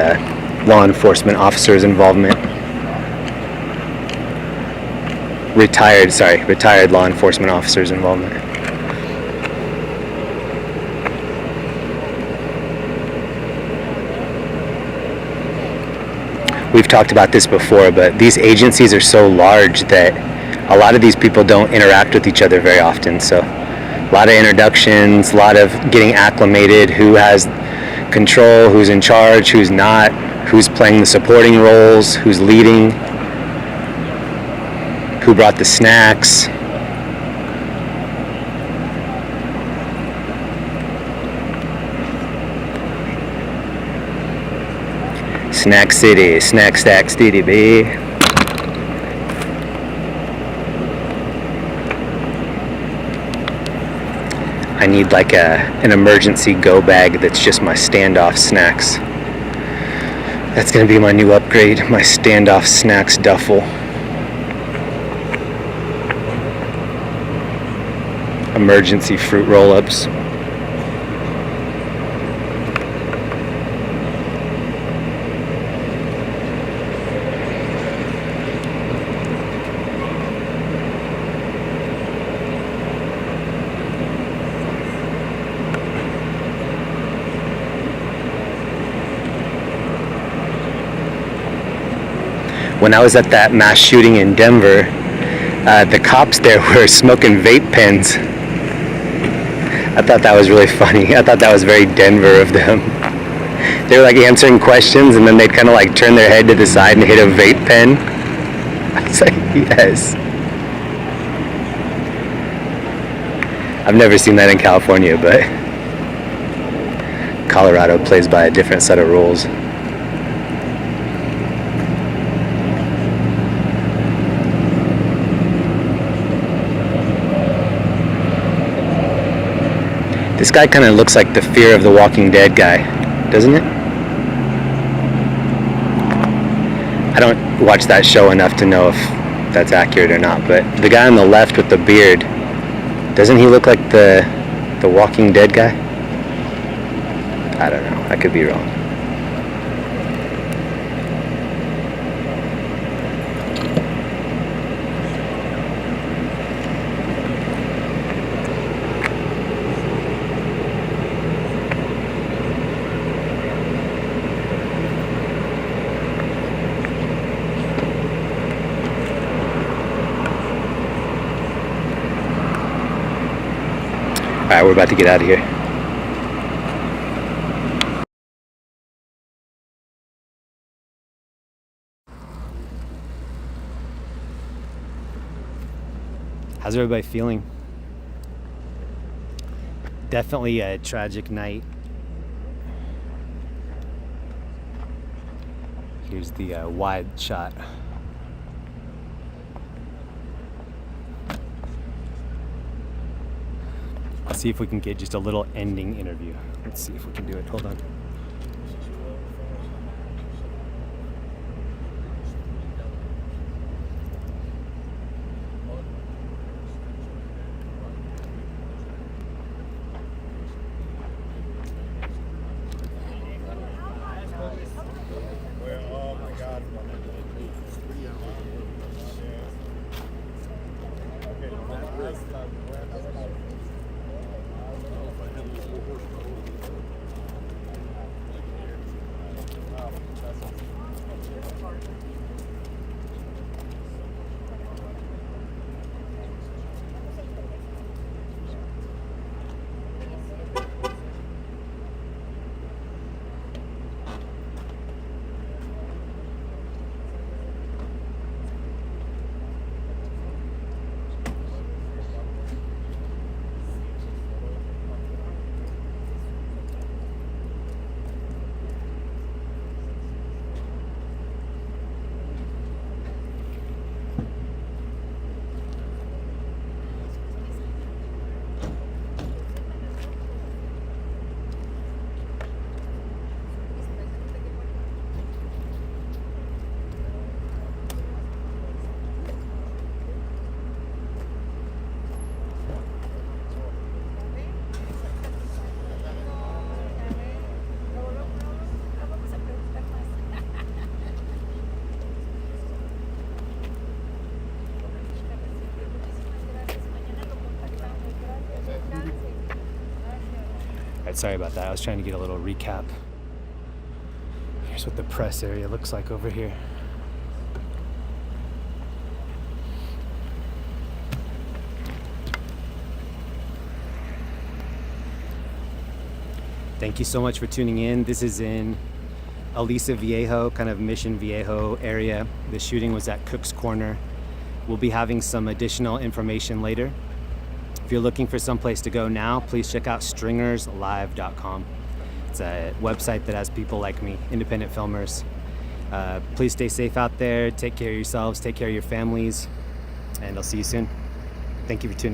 law enforcement officers' involvement. Retired law enforcement officers' involvement. We've talked about this before, but these agencies are so large that a lot of these people don't interact with each other very often. So a lot of introductions, a lot of getting acclimated, who has control, who's in charge, who's not, who's playing the supporting roles, who's leading, who brought the snacks. Snack City, Snack Stack City, baby. I need like an emergency go bag that's just my standoff snacks. That's gonna be my new upgrade, my standoff snacks duffel. Emergency fruit roll-ups. When I was at that mass shooting in Denver, the cops there were smoking vape pens. I thought that was really funny. I thought that was very Denver of them. They were like answering questions and then they'd kind of like turn their head to the side and hit a vape pen. I was like, yes. I've never seen that in California, but Colorado plays by a different set of rules. This guy kind of looks like the Fear of the Walking Dead guy, doesn't it? I don't watch that show enough to know if that's accurate or not, but the guy on the left with the beard, doesn't he look like the Walking Dead guy? I don't know, I could be wrong. Alright, we're about to get out of here. How's everybody feeling? Definitely a tragic night. Here's the wide shot. Let's see if we can get just a little ending interview. Let's see if we can do it. Hold on. Sorry about that. I was trying to get a little recap. Here's what the press area looks like over here. Thank you so much for tuning in. This is in Aliso Viejo, kind of Mission Viejo area. The shooting was at Cook's Corner. We'll be having some additional information later. If you're looking for some place to go now, please check out stringerslive.com. It's a website that has people like me, independent filmers. Please stay safe out there. Take care of yourselves. Take care of your families. And I'll see you soon. Thank you for tuning in.